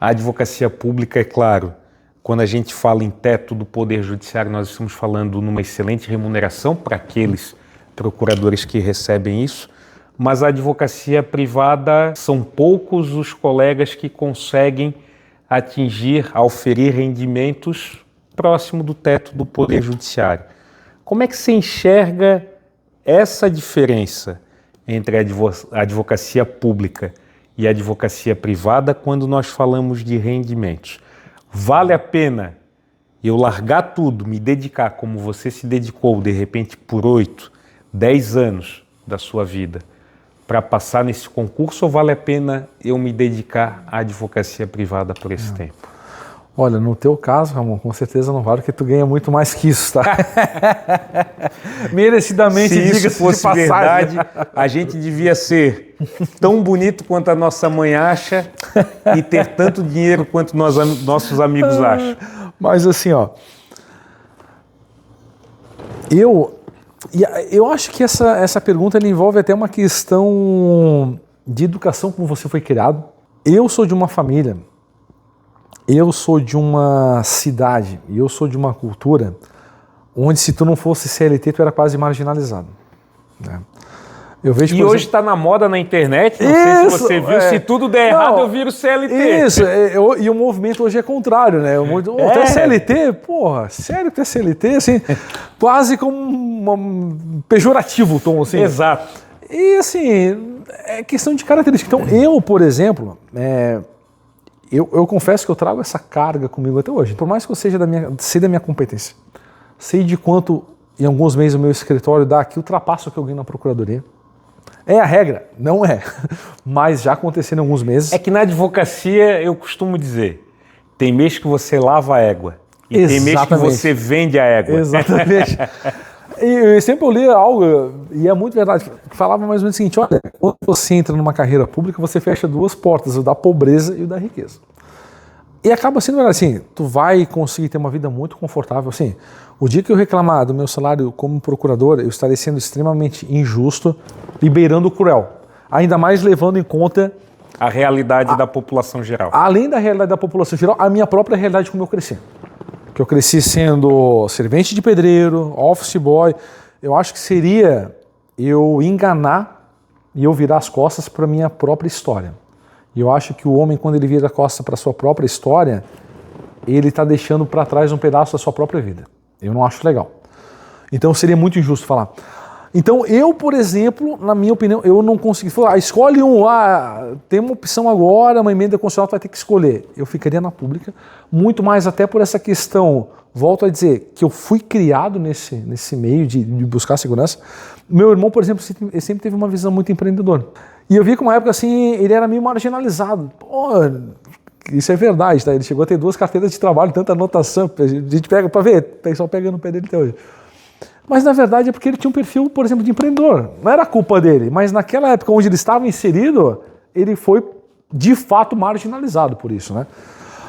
A advocacia pública, é claro, quando a gente fala em teto do Poder Judiciário, nós estamos falando numa excelente remuneração para aqueles procuradores que recebem isso, mas a advocacia privada, são poucos os colegas que conseguem atingir, auferir rendimentos próximo do teto do Poder Judiciário. Como é que você enxerga essa diferença entre a advocacia pública e a advocacia privada quando nós falamos de rendimentos? Vale a pena eu largar tudo, me dedicar como você se dedicou, de repente, por 8, 10 anos da sua vida, para passar nesse concurso, ou vale a pena eu me dedicar à advocacia privada por esse tempo?
Olha, no teu caso, Ramon, com certeza não vale, porque tu ganha muito mais que isso, tá? Merecidamente,
se isso
diga-se
fosse
de passagem.
verdade, a gente devia ser tão bonito quanto a nossa mãe acha e ter tanto dinheiro quanto nossos amigos acham.
Mas assim, ó, eu acho que essa pergunta ela envolve até uma questão de educação, como você foi criado. Eu sou de uma família, eu sou de uma cidade, e eu sou de uma cultura onde se tu não fosse CLT, tu era quase marginalizado, né? Eu vejo,
e hoje está na moda na internet, não sei se você viu, se tudo der errado eu viro CLT.
Isso, e o movimento hoje é contrário, né? Tu é CLT? Porra, sério que tu é CLT? Assim, quase como um pejorativo o tom, assim.
Exato.
E assim, é questão de característica. Então eu, por exemplo, eu confesso que eu trago essa carga comigo até hoje. Por mais que eu sei da minha competência, sei de quanto em alguns meses o meu escritório dá aqui, ultrapassa o que eu ganho na procuradoria. É a regra? Não é. Mas já aconteceu em alguns meses.
É que na advocacia eu costumo dizer, tem mês que você lava a égua e tem mês que você vende a égua.
Exatamente. E eu sempre li algo, e é muito verdade, que falava mais ou menos o seguinte: olha, quando você entra numa carreira pública, você fecha duas portas, o da pobreza e o da riqueza. E acaba sendo assim, tu vai conseguir ter uma vida muito confortável. Assim, o dia que eu reclamar do meu salário como procurador, eu estarei sendo extremamente injusto e beirando cruel. Ainda mais levando em conta
a realidade da população geral.
Além da realidade da população geral, a minha própria realidade como eu cresci. Que eu cresci sendo servente de pedreiro, office boy. Eu acho que seria eu enganar e eu virar as costas para a minha própria história. E eu acho que o homem, quando ele vira a costa para a sua própria história, ele está deixando para trás um pedaço da sua própria vida. Eu não acho legal. Então seria muito injusto falar. Então eu, por exemplo, na minha opinião, eu não consegui falar, escolhe um, tem uma opção agora, uma emenda constitucional, tu vai ter que escolher. Eu ficaria na pública, muito mais até por essa questão, volto a dizer, que eu fui criado nesse meio de buscar segurança. Meu irmão, por exemplo, ele sempre teve uma visão muito empreendedora. E eu vi que uma época assim, ele era meio marginalizado. Pô, isso é verdade, tá? Ele chegou a ter 2 carteiras de trabalho, tanta anotação, a gente pega para ver, o pessoal pega no pé dele até hoje. Mas na verdade é porque ele tinha um perfil, por exemplo, de empreendedor. Não era culpa dele, mas naquela época onde ele estava inserido, ele foi de fato marginalizado por isso, né?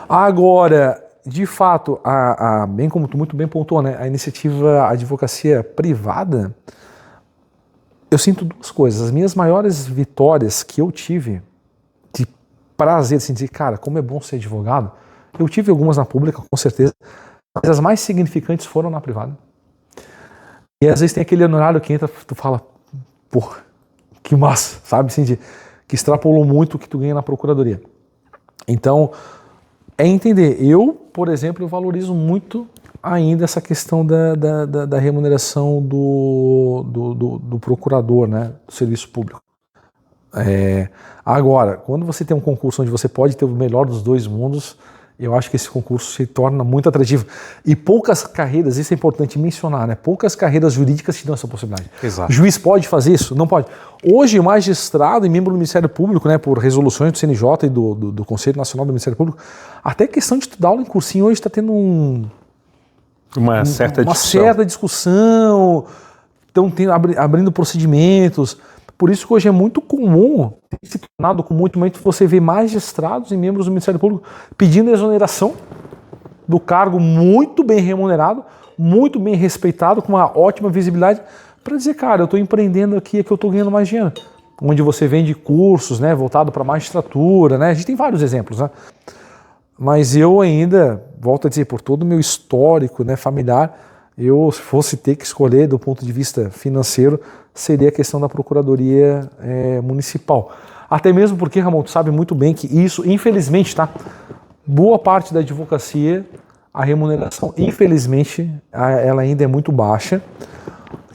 Agora, de fato, bem como tu muito bem pontuou, né? A iniciativa advocacia privada, eu sinto 2 coisas. As minhas maiores vitórias que eu tive de prazer, assim, de dizer, cara, como é bom ser advogado, eu tive algumas na pública, com certeza, mas as mais significantes foram na privada. E às vezes tem aquele honorário que entra, tu fala, porra, que massa, sabe? Assim, que extrapolou muito o que tu ganha na procuradoria. Então, é entender. Eu, por exemplo, eu valorizo muito ainda essa questão da remuneração do procurador, né? Do serviço público. Agora, quando você tem um concurso onde você pode ter o melhor dos 2 mundos, eu acho que esse concurso se torna muito atrativo. E poucas carreiras, isso é importante mencionar, né? Poucas carreiras jurídicas te dão essa possibilidade.
Exato.
O juiz pode fazer isso? Não pode. Hoje, o magistrado e membro do Ministério Público, né, por resoluções do CNJ e do Conselho Nacional do Ministério Público, até questão de estudar aula em cursinho hoje está tendo
uma certa
discussão, estão abrindo procedimentos. Por isso que hoje é muito comum, tem se tornado com muito você ver magistrados e membros do Ministério Público pedindo exoneração do cargo muito bem remunerado, muito bem respeitado, com uma ótima visibilidade, para dizer, cara, eu estou empreendendo aqui, é que eu estou ganhando mais dinheiro. Onde você vende cursos, né, voltado para a magistratura, né? A gente tem vários exemplos, né? Mas eu ainda, volto a dizer, por todo o meu histórico, né, familiar, eu, se fosse ter que escolher do ponto de vista financeiro, seria a questão da Procuradoria Municipal. Até mesmo porque, Ramon, tu sabe muito bem que isso, infelizmente, tá? Boa parte da advocacia a remuneração, infelizmente, ela ainda é muito baixa.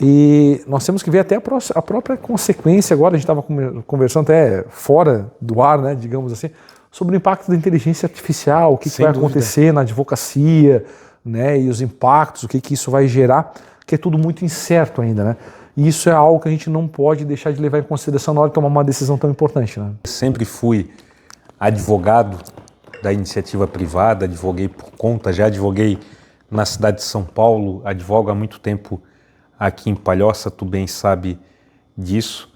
E nós temos que ver até a própria consequência agora, a gente estava conversando até fora do ar, né, digamos assim, sobre o impacto da inteligência artificial, o que vai acontecer na advocacia, né, e os impactos, o que isso vai gerar, que é tudo muito incerto ainda, né? E isso é algo que a gente não pode deixar de levar em consideração na hora de tomar uma decisão tão importante, né?
Sempre fui advogado da iniciativa privada, advoguei por conta, já advoguei na cidade de São Paulo, advogo há muito tempo aqui em Palhoça, tu bem sabe disso.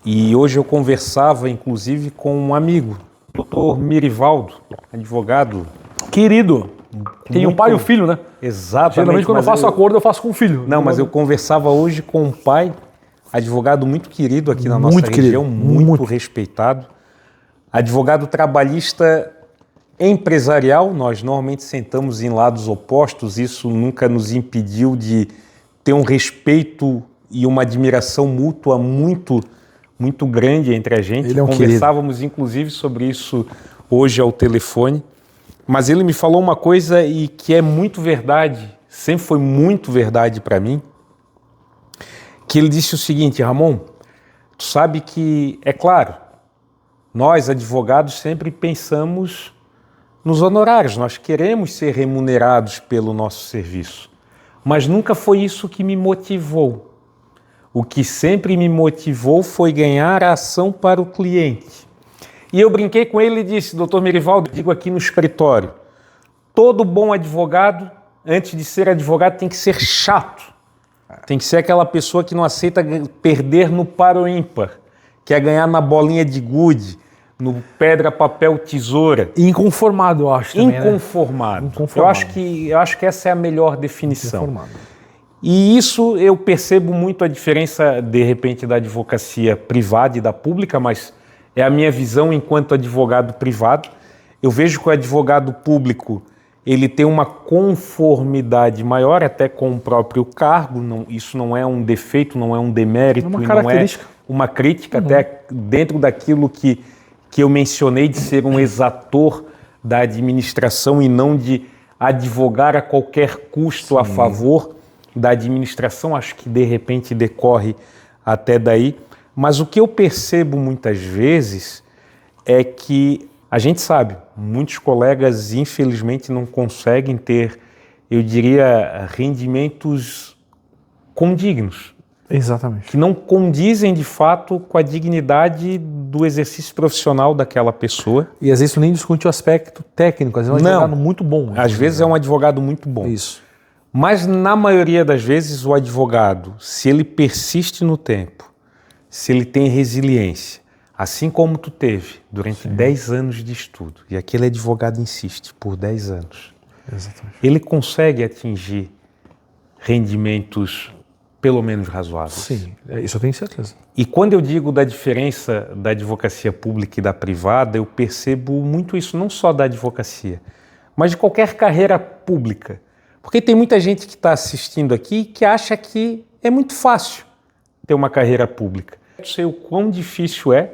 E hoje eu conversava, inclusive, com um amigo, o doutor Mirivaldo, advogado.
Querido, tem um pai e um filho, né?
Exatamente.
Geralmente quando eu faço acordo, eu faço com o filho.
Não, mas eu conversava hoje com um pai, advogado muito querido aqui na nossa região, muito respeitado. Advogado trabalhista empresarial, nós normalmente sentamos em lados opostos, isso nunca nos impediu de ter um respeito e uma admiração mútua muito grande entre a gente.
Ele é um
Conversávamos inclusive sobre isso hoje ao telefone, mas ele me falou uma coisa e que é muito verdade, sempre foi muito verdade para mim, que ele disse o seguinte: Ramon, tu sabe que, é claro, nós advogados sempre pensamos nos honorários, nós queremos ser remunerados pelo nosso serviço, mas nunca foi isso que me motivou. O que sempre me motivou foi ganhar a ação para o cliente. E eu brinquei com ele e disse: doutor Mirivaldo, digo aqui no escritório, todo bom advogado, antes de ser advogado, tem que ser chato. Tem que ser aquela pessoa que não aceita perder no par ou ímpar, que é ganhar na bolinha de gude, no pedra, papel, tesoura.
Inconformado, eu acho também,
Inconformado.
Né? Inconformado.
Eu acho que essa é a melhor definição. E isso eu percebo muito a diferença, de repente, da advocacia privada e da pública, mas é a minha visão enquanto advogado privado. Eu vejo que o advogado público ele tem uma conformidade maior até com o próprio cargo, isso não é um defeito, não é um demérito,
uma
e não é uma crítica, até dentro daquilo que eu mencionei de ser um exator da administração e não de advogar a qualquer custo a favor da administração, acho que de repente decorre até daí. Mas o que eu percebo muitas vezes é que a gente sabe, muitos colegas infelizmente não conseguem ter, eu diria, rendimentos condignos.
Exatamente.
Que não condizem de fato com a dignidade do exercício profissional daquela pessoa.
E às vezes nem discute o aspecto técnico, às vezes é um advogado muito bom.
Às vezes é um advogado muito bom.
Isso.
Mas na maioria das vezes o advogado, se ele persiste no tempo, se ele tem resiliência, assim como tu teve durante 10 anos de estudo, e aquele advogado insiste por 10 anos,
exatamente,
ele consegue atingir rendimentos pelo menos razoáveis.
Sim, isso eu tenho certeza.
E quando eu digo da diferença da advocacia pública e da privada, eu percebo muito isso, não só da advocacia, mas de qualquer carreira pública. Porque tem muita gente que está assistindo aqui que acha que é muito fácil ter uma carreira pública. Eu sei o quão difícil é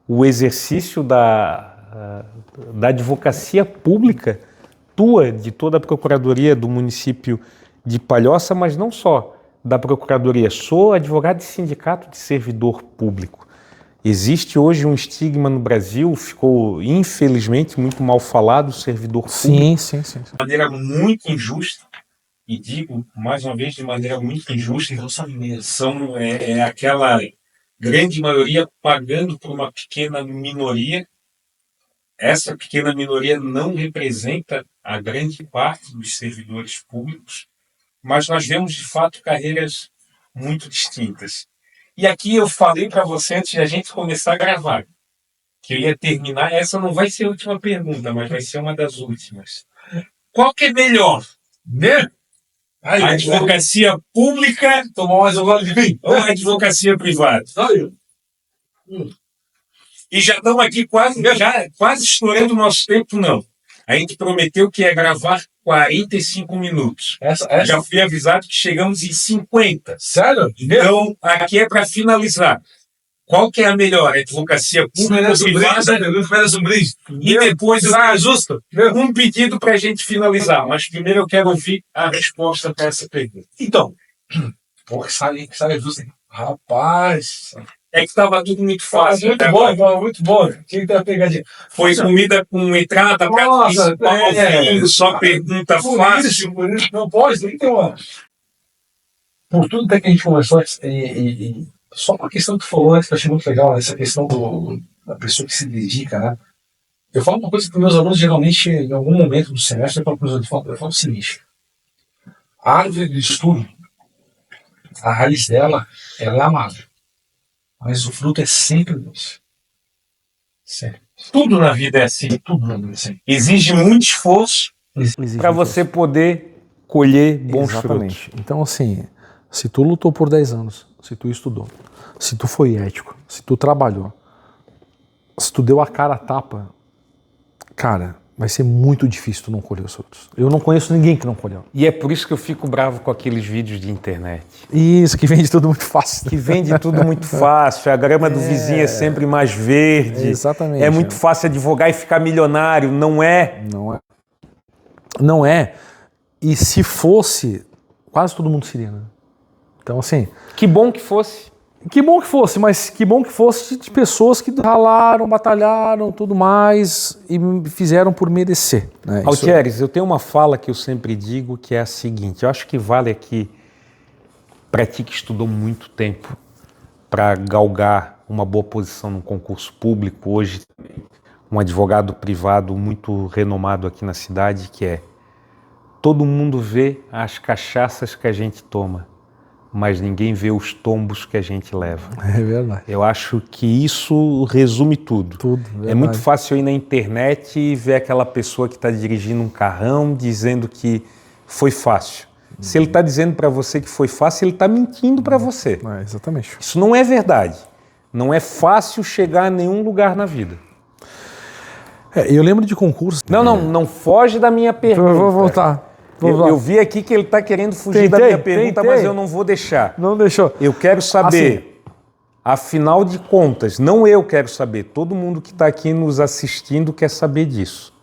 o exercício da advocacia pública tua, de toda a Procuradoria do município de Palhoça, mas não só da Procuradoria. Sou advogado de sindicato de servidor público. Existe hoje um estigma no Brasil, ficou infelizmente muito mal falado, o servidor público.
Sim.
De maneira muito injusta, e digo mais uma vez de maneira muito injusta, é aquela grande maioria pagando por uma pequena minoria. Essa pequena minoria não representa a grande parte dos servidores públicos, mas nós vemos de fato carreiras muito distintas. E aqui eu falei para você antes de a gente começar a gravar, que eu ia terminar, essa não vai ser a última pergunta, mas vai ser uma das últimas. Qual que é melhor, né? A advocacia pública ou a advocacia privada? E já estamos aqui quase estourando o nosso tempo, não. A gente prometeu que ia gravar 45 minutos. Já fui avisado que chegamos em 50.
Sério?
Então, aqui é para finalizar.
Qual que é a melhor? Advocacia pública, privada? E depois, justo, um pedido para a gente finalizar, mas primeiro eu quero ouvir a resposta para essa pergunta.
Então, pô, que sabe justo, hein? Rapaz,
É que estava tudo muito fácil.
muito bom, muito bom. Tinha que ter uma pegadinha.
Foi comida com entrada, prato principal, só pergunta fácil.
Por isso, não pode, tem que ter uma. Por tudo até que a gente conversou, só uma questão que tu falou antes, que eu achei muito legal, essa questão da pessoa que se dedica, né? Eu falo uma coisa para os meus alunos, geralmente, em algum momento do semestre, eu falo para os alunos, eu falo o seguinte: a árvore do estudo, a raiz dela, ela é amável, mas o fruto é sempre doce. Sempre.
Tudo na vida é assim.
Tudo na vida é assim.
Exige muito esforço para você poder colher bons
Exatamente.
frutos.
Então, assim, se tu lutou por 10 anos, se tu estudou, se tu foi ético, se tu trabalhou, se tu deu a cara a tapa, cara, vai ser muito difícil tu não colher os frutos. Eu não conheço ninguém que não colheu.
E é por isso que eu fico bravo com aqueles vídeos de internet.
Isso, que vende tudo muito fácil.
Que vende tudo muito fácil, a grama do vizinho é sempre mais verde.
Exatamente.
É muito fácil advogar e ficar milionário, não é?
Não é. Não é. E se fosse, quase todo mundo seria, né? Então, assim...
Que bom que fosse.
Que bom que fosse, mas que bom que fosse de pessoas que ralaram, batalharam, tudo mais e fizeram por merecer. Né?
Altieres, eu tenho uma fala que eu sempre digo que é a seguinte, eu acho que vale aqui para ti que estudou muito tempo para galgar uma boa posição no concurso público, hoje um advogado privado muito renomado aqui na cidade, que é: todo mundo vê as cachaças que a gente toma, mas ninguém vê os tombos que a gente leva.
É verdade.
Eu acho que isso resume tudo.
Tudo, verdade.
É muito fácil ir na internet e ver aquela pessoa que está dirigindo um carrão dizendo que foi fácil. Se ele está dizendo para você que foi fácil, ele está mentindo para você.
É, exatamente.
Isso não é verdade. Não é fácil chegar a nenhum lugar na vida.
Eu lembro de concursos...
Não foge da minha pergunta.
Eu vou voltar.
Eu vi aqui que ele está querendo fugir da minha pergunta, mas eu não vou deixar.
Não deixou.
Eu quero saber, afinal de contas, não eu quero saber, todo mundo que está aqui nos assistindo quer saber disso.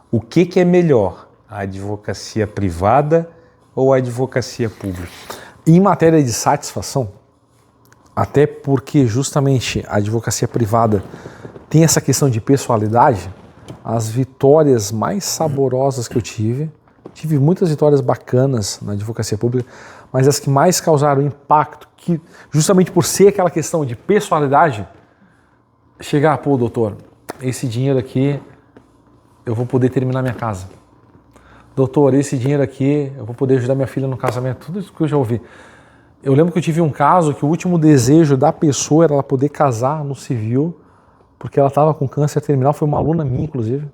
O que é melhor, a advocacia privada ou a advocacia pública?
Em matéria de satisfação, até porque justamente a advocacia privada tem essa questão de pessoalidade, as vitórias mais saborosas que eu tive muitas vitórias bacanas na advocacia pública, mas as que mais causaram impacto, que justamente por ser aquela questão de pessoalidade, chegar, pô, doutor, esse dinheiro aqui eu vou poder terminar minha casa. Doutor, esse dinheiro aqui eu vou poder ajudar minha filha no casamento. Tudo isso que eu já ouvi. Eu lembro que eu tive um caso que o último desejo da pessoa era ela poder casar no civil, porque ela estava com câncer terminal, foi uma aluna minha, inclusive.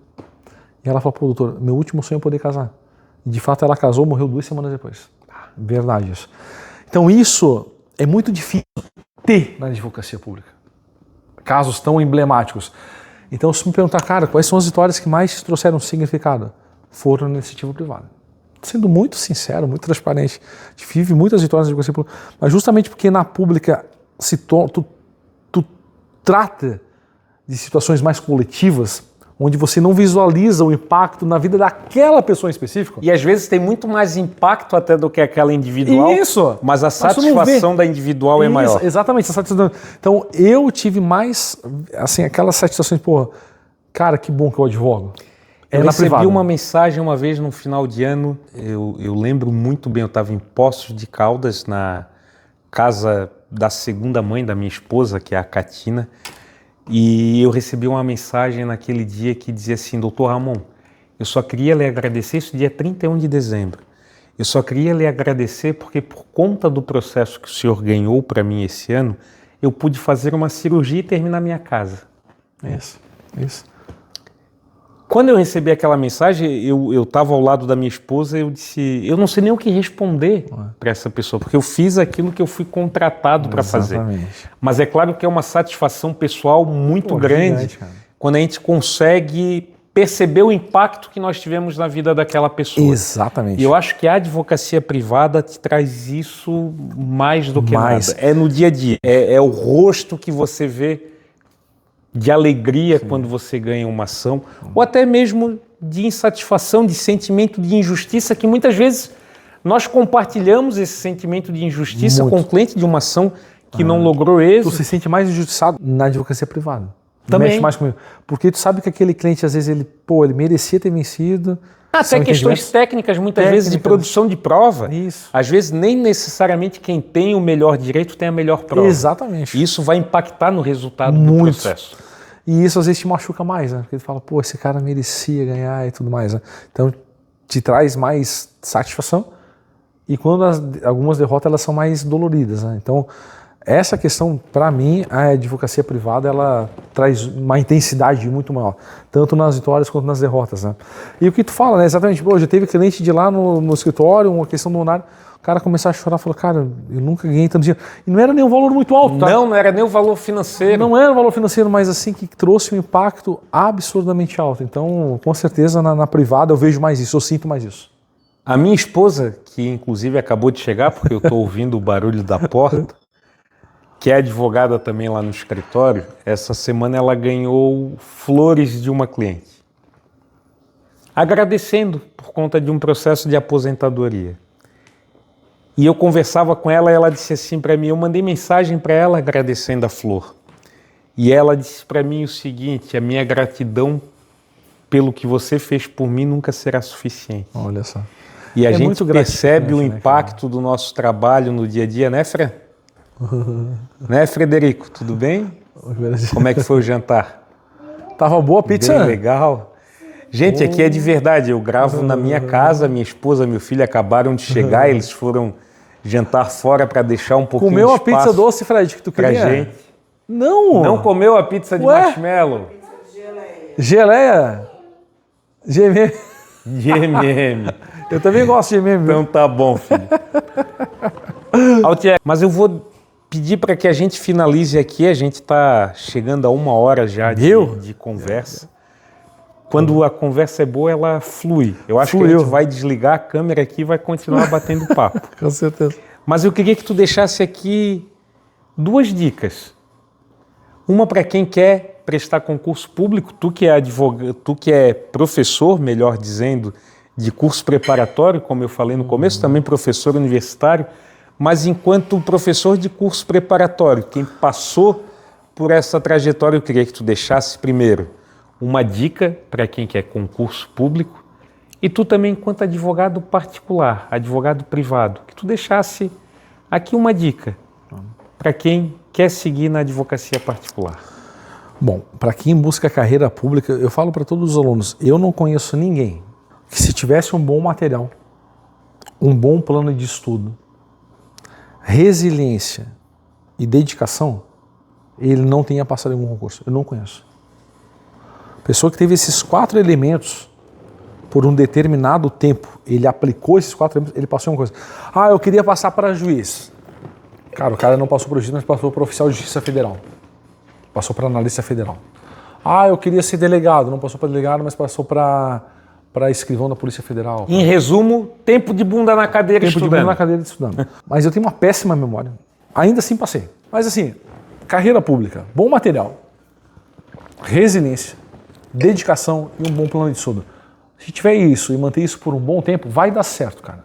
E ela falou, pô, doutor, meu último sonho é poder casar. E de fato ela casou, morreu 2 semanas depois. Verdade isso. Então isso é muito difícil ter na advocacia pública. Casos tão emblemáticos. Então se me perguntar, cara, quais são as vitórias que mais te trouxeram significado? Foram na iniciativa privada. Sendo muito sincero, muito transparente. Tive muitas vitórias na advocacia pública, mas justamente porque na pública tu trata de situações mais coletivas, onde você não visualiza o impacto na vida daquela pessoa em específico.
E às vezes tem muito mais impacto até do que aquela individual.
Isso!
Mas a satisfação da individual é maior.
Exatamente. A satisfação. Então eu tive mais, assim, aquelas satisfações, porra, cara, que bom que eu advogo.
Eu recebi uma mensagem uma vez no final de ano, eu lembro muito bem, eu estava em Poços de Caldas, na casa da segunda mãe da minha esposa, que é a Catina, e eu recebi uma mensagem naquele dia que dizia assim: doutor Ramon, eu só queria lhe agradecer, isso dia 31 de dezembro, eu só queria lhe agradecer porque por conta do processo que o senhor ganhou para mim esse ano, eu pude fazer uma cirurgia e terminar minha casa.
Isso.
Quando eu recebi aquela mensagem, eu estava ao lado da minha esposa, eu disse, eu não sei nem o que responder para essa pessoa, porque eu fiz aquilo que eu fui contratado para fazer. Mas é claro que é uma satisfação pessoal muito grande,
gigante, cara.
quando a gente consegue perceber o impacto que nós tivemos na vida daquela pessoa.
Exatamente.
E eu acho que a advocacia privada te traz isso mais do que nada. É no dia a dia. É o rosto que você vê de alegria quando você ganha uma ação, ou até mesmo de insatisfação, de sentimento de injustiça, que muitas vezes nós compartilhamos esse sentimento de injustiça com o cliente de uma ação que não logrou êxito.
Tu se sente mais injustiçado na advocacia privada.
Também.
Mexe mais comigo. Porque tu sabe que aquele cliente, às vezes, ele merecia ter vencido.
Até questões técnicas, muitas vezes, de produção de prova.
Isso.
Às vezes, nem necessariamente quem tem o melhor direito tem a melhor prova.
Exatamente.
E isso vai impactar no resultado do processo.
E isso, às vezes, te machuca mais, né? Porque tu fala, pô, esse cara merecia ganhar e tudo mais, né? Então, te traz mais satisfação. E quando algumas derrotas, elas são mais doloridas, né? Então, essa questão, para mim, a advocacia privada, ela traz uma intensidade muito maior, tanto nas vitórias quanto nas derrotas, né? E o que tu fala, né? Exatamente, pô, já teve cliente de lá no escritório, uma questão do honorário, o cara começar a chorar, falou, cara, eu nunca ganhei tanto dinheiro. E não era nem um valor muito alto, tá?
Não era nem o valor financeiro.
Não era o valor financeiro, mas assim, que trouxe um impacto absurdamente alto. Então, com certeza, na privada eu vejo mais isso, eu sinto mais isso.
A minha esposa, que inclusive acabou de chegar, porque eu estou ouvindo o barulho da porta, que é advogada também lá no escritório, essa semana ela ganhou flores de uma cliente, agradecendo por conta de um processo de aposentadoria. E eu conversava com ela e ela disse assim para mim, eu mandei mensagem para ela agradecendo a flor. E ela disse para mim o seguinte, a minha gratidão pelo que você fez por mim nunca será suficiente.
Olha só.
E a gente percebe o impacto do nosso trabalho no dia a dia, né, Fran? Né, Frederico? Tudo bem? Como é que foi o jantar?
Tava boa a pizza?
Bem legal. Gente, aqui é de verdade. Eu gravo na minha casa, minha esposa, meu filho acabaram de chegar, eles foram jantar fora para deixar um pouquinho
comeu
de espaço.
Comeu a pizza doce, Fred, que tu queria?
Pra gente.
Não!
Não comeu a pizza de marshmallow?
Geleia? GMM?
GMM.
Eu também gosto de GMM.
Então tá bom, filho. Altier, mas eu vou pedir para que a gente finalize aqui. A gente está chegando a 1 hora já de conversa. Quando a conversa é boa, ela flui. Eu acho que a gente vai desligar a câmera aqui e vai continuar batendo papo.
Com certeza.
Mas eu queria que tu deixasse aqui 2 dicas. Uma para quem quer prestar concurso público, tu que é advogado, tu que é professor, melhor dizendo, de curso preparatório, como eu falei no começo, também professor universitário, mas enquanto professor de curso preparatório, quem passou por essa trajetória, eu queria que tu deixasse primeiro uma dica para quem quer concurso público e tu também enquanto advogado particular, advogado privado, que tu deixasse aqui uma dica para quem quer seguir na advocacia particular.
Bom, para quem busca carreira pública, eu falo para todos os alunos, eu não conheço ninguém que se tivesse um bom material, um bom plano de estudo, resiliência e dedicação, ele não tenha passado em algum concurso. Eu não conheço. Pessoa que teve esses 4 elementos por um determinado tempo, ele aplicou esses 4 elementos, ele passou em uma coisa. Ah, eu queria passar para juiz. Cara, o cara não passou para juiz, mas passou para oficial de justiça federal. Passou para analista federal. Ah, eu queria ser delegado, não passou para delegado, mas passou para escrivão da Polícia Federal.
Em resumo, tempo de bunda na cadeira estudando.
Tempo de bunda na cadeira estudando. Mas eu tenho uma péssima memória. Ainda assim passei. Mas assim, carreira pública, bom material, resiliência, dedicação e um bom plano de estudo. Se tiver isso e manter isso por um bom tempo, vai dar certo, cara.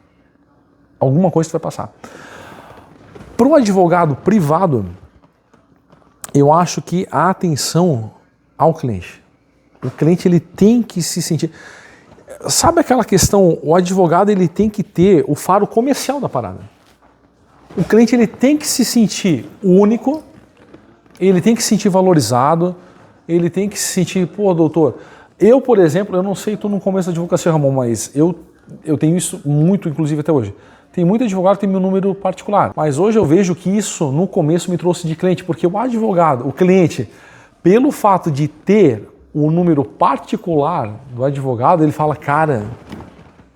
Alguma coisa vai passar. Para um advogado privado, eu acho que a atenção ao cliente. O cliente ele tem que se sentir... Sabe aquela questão, o advogado ele tem que ter o faro comercial da parada. O cliente ele tem que se sentir único, ele tem que se sentir valorizado, ele tem que se sentir, pô, doutor, eu, por exemplo, eu não sei tu no começo da advocacia, Ramon, mas eu tenho isso muito, inclusive até hoje. Tem muito advogado que tem meu número particular, mas hoje eu vejo que isso no começo me trouxe de cliente, porque o advogado, o cliente, pelo fato de ter o número particular do advogado, ele fala, cara,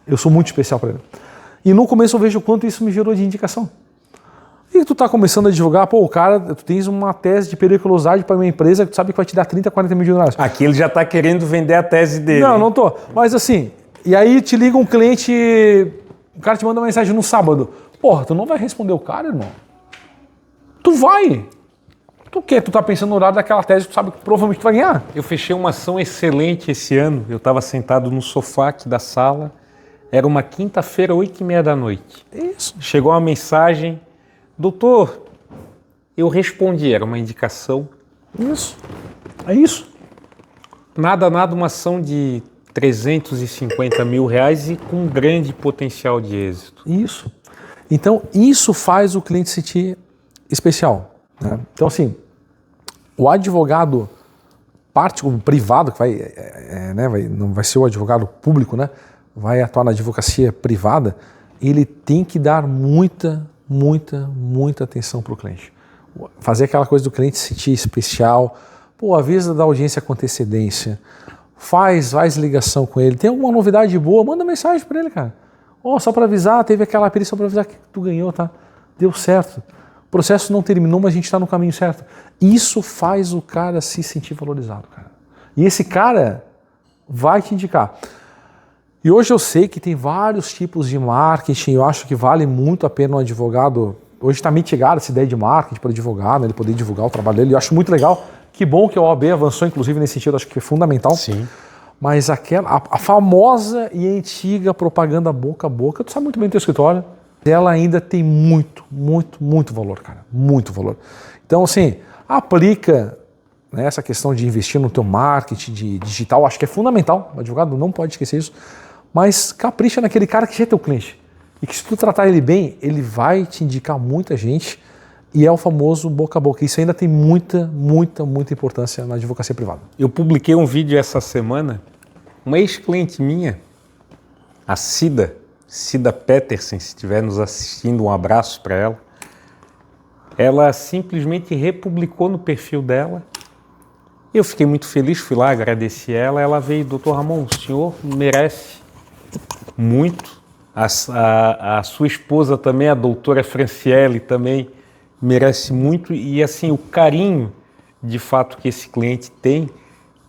eu sou muito especial para ele. E no começo eu vejo o quanto isso me gerou de indicação. E tu tá começando a divulgar, pô, o cara, tu tens uma tese de periculosidade para uma empresa que tu sabe que vai te dar 30, 40 mil de honorários.
Aqui ele já está querendo vender a tese dele.
Não,
hein?
não tô. Mas assim, e aí te liga um cliente, o cara te manda uma mensagem no sábado. Porra, tu não vai responder o cara, irmão? Tu vai. Tu quer? Tu tá pensando no horário daquela tese que tu sabe que provavelmente tu vai ganhar.
Eu fechei uma ação excelente esse ano. Eu estava sentado no sofá aqui da sala. Era uma quinta-feira, 8h30 da noite.
Isso.
Chegou uma mensagem. Doutor, eu respondi. Era uma indicação.
Isso. É isso.
Nada, uma ação de 350 mil reais e com grande potencial de êxito.
Isso. Então, isso faz o cliente se sentir especial. Né? Então, assim, o advogado privado, que não vai ser o advogado público, né? Vai atuar na advocacia privada, ele tem que dar muita atenção para o cliente. Fazer aquela coisa do cliente se sentir especial, pô, avisa da audiência com antecedência, faz ligação com ele, tem alguma novidade boa, manda mensagem para ele, cara. Ó, só para avisar, teve aquela perícia só para avisar que tu ganhou, tá? Deu certo. O processo não terminou, mas a gente está no caminho certo. Isso faz o cara se sentir valorizado, cara. E esse cara vai te indicar. E hoje eu sei que tem vários tipos de marketing, eu acho que vale muito a pena um advogado. Hoje está mitigada essa ideia de marketing para o advogado, né, ele poder divulgar o trabalho dele. Eu acho muito legal. Que bom que a OAB avançou, inclusive, nesse sentido, acho que é fundamental.
Sim.
Mas a famosa e antiga propaganda boca a boca, tu sabe muito bem do teu escritório, ela ainda tem muito valor, cara. Muito valor. Então, assim, aplica, né, essa questão de investir no teu marketing de digital, acho que é fundamental. O advogado não pode esquecer isso. Mas capricha naquele cara que já é teu cliente. E que se tu tratar ele bem, ele vai te indicar muita gente. E é o famoso boca a boca. Isso ainda tem muita importância na advocacia privada.
Eu publiquei um vídeo essa semana. Uma ex-cliente minha, a Cida Petersen, se estiver nos assistindo, um abraço para ela. Ela simplesmente republicou no perfil dela. Eu fiquei muito feliz, fui lá, agradeci ela. Ela veio, doutor Ramon, o senhor merece muito. A sua esposa também, a doutora Franciele, também merece muito. E assim, o carinho de fato que esse cliente tem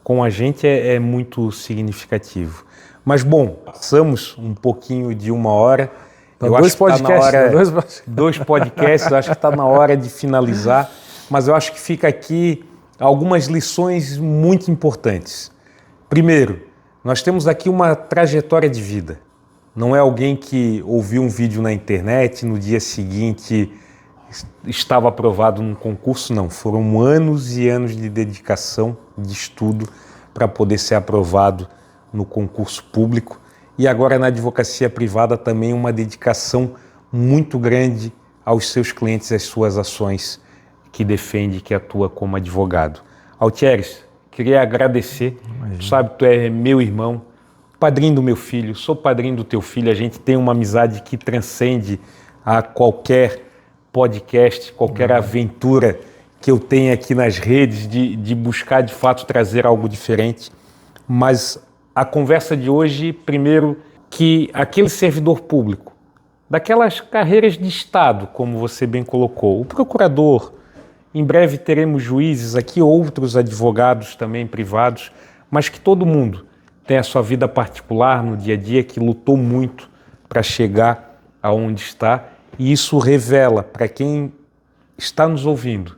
com a gente é muito significativo. Mas bom, passamos um pouquinho de 1 hora. Eu acho que está na hora, dois podcasts, eu acho que está na hora de finalizar. Mas eu acho que fica aqui algumas lições muito importantes. Primeiro, nós temos aqui uma trajetória de vida. Não é alguém que ouviu um vídeo na internet, no dia seguinte estava aprovado num concurso, não. Foram anos e anos de dedicação, de estudo, para poder ser aprovado no concurso público. E agora na advocacia privada também uma dedicação muito grande aos seus clientes, às suas ações que defende, que atua como advogado. Altieres, queria agradecer. Tu sabe, tu é meu irmão, padrinho do meu filho, sou padrinho do teu filho. A gente tem uma amizade que transcende a qualquer podcast, qualquer aventura que eu tenha aqui nas redes de buscar de fato trazer algo diferente. Mas a conversa de hoje, primeiro, que aquele servidor público, daquelas carreiras de Estado, como você bem colocou, o procurador, em breve teremos juízes aqui, outros advogados também privados, mas que todo mundo tem a sua vida particular no dia a dia, que lutou muito para chegar aonde está. E isso revela para quem está nos ouvindo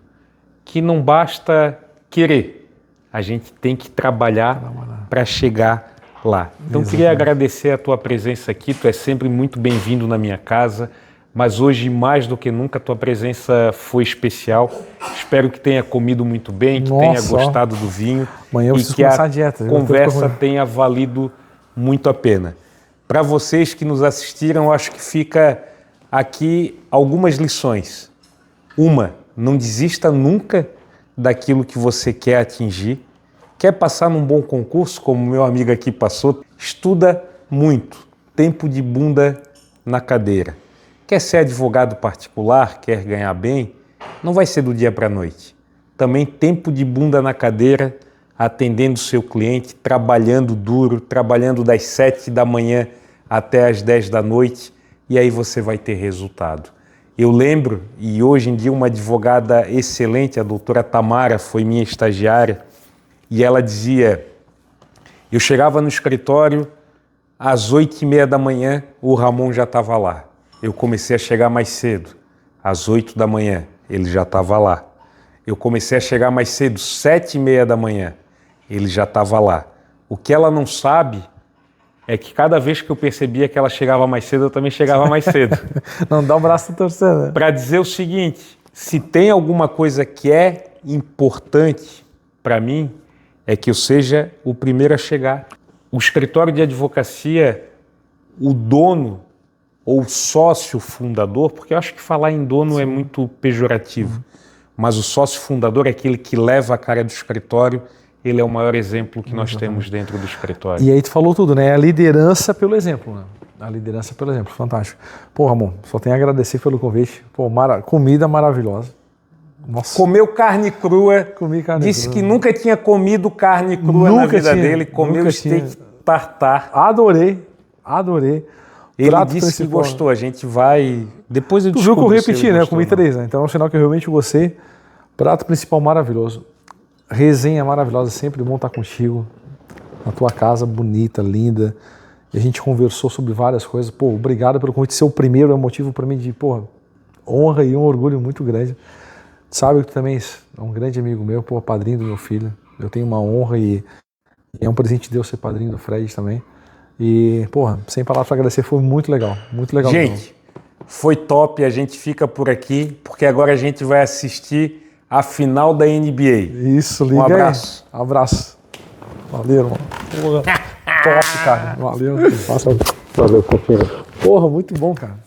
que não basta querer, a gente tem que trabalhar para chegar lá. Então, queria agradecer a tua presença aqui, tu é sempre muito bem-vindo na minha casa, mas hoje, mais do que nunca, a tua presença foi especial. Espero que tenha comido muito bem, que tenha gostado do vinho.
Amanhã eu preciso começar a dieta.
Conversa tenha valido muito a pena. Para vocês que nos assistiram, acho que fica aqui algumas lições. Uma, não desista nunca daquilo que você quer atingir. Quer passar num bom concurso, como meu amigo aqui passou? Estuda muito. Tempo de bunda na cadeira. Quer ser advogado particular, quer ganhar bem? Não vai ser do dia para a noite. Também tempo de bunda na cadeira, atendendo o seu cliente, trabalhando duro, trabalhando das 7 da manhã até as 10 da noite, e aí você vai ter resultado. Eu lembro, e hoje em dia uma advogada excelente, a doutora Tamara, foi minha estagiária, e ela dizia, eu chegava no escritório, às 8h30 da manhã, o Ramon já estava lá. Eu comecei a chegar mais cedo, às 8 da manhã, ele já estava lá. Eu comecei a chegar mais cedo, 7h30 da manhã, ele já estava lá. O que ela não sabe é que cada vez que eu percebia que ela chegava mais cedo, eu também chegava mais cedo.
Não dá o braço a torcer, né?
Para dizer o seguinte, se tem alguma coisa que é importante para mim, é que eu seja o primeiro a chegar. O escritório de advocacia, o dono ou sócio fundador, porque eu acho que falar em dono é muito pejorativo, mas o sócio fundador é aquele que leva a cara do escritório, ele é o maior exemplo que nós temos dentro do escritório.
E aí tu falou tudo, né? A liderança pelo exemplo, né? A liderança pelo exemplo, fantástico. Pô, Ramon, só tenho a agradecer pelo convite. Pô, comida maravilhosa. Nossa.
Comeu carne crua,
Comi carne
disse
crua.
que nunca tinha comido carne crua na vida dele, comeu steak tartar.
Adorei.
Ele
Prato
disse que
principal.
gostou, a gente vai... Depois eu
Tu viu que eu
descubro se
repeti,
ele
né? Eu
gostou
comi
ou não.
3, né? Então é um sinal que eu realmente gostei. Prato principal maravilhoso. Resenha maravilhosa, sempre bom estar contigo. Na tua casa, bonita, linda. E a gente conversou sobre várias coisas. Pô, obrigado pelo convite. Ser o primeiro é um motivo para mim de, pô, honra e um orgulho muito grande. Sabe que tu também é um grande amigo meu, pô, padrinho do meu filho. Eu tenho uma honra e é um presente de Deus ser padrinho do Fred também. E, porra, sem palavras para agradecer, foi muito legal mesmo.
Gente, foi top, a gente fica por aqui, porque agora a gente vai assistir a final da NBA.
Isso, liga
Um abraço.
aí. Abraço. Valeu, irmão. Porra, top, cara. Valeu. Valeu, Porra, muito bom, cara.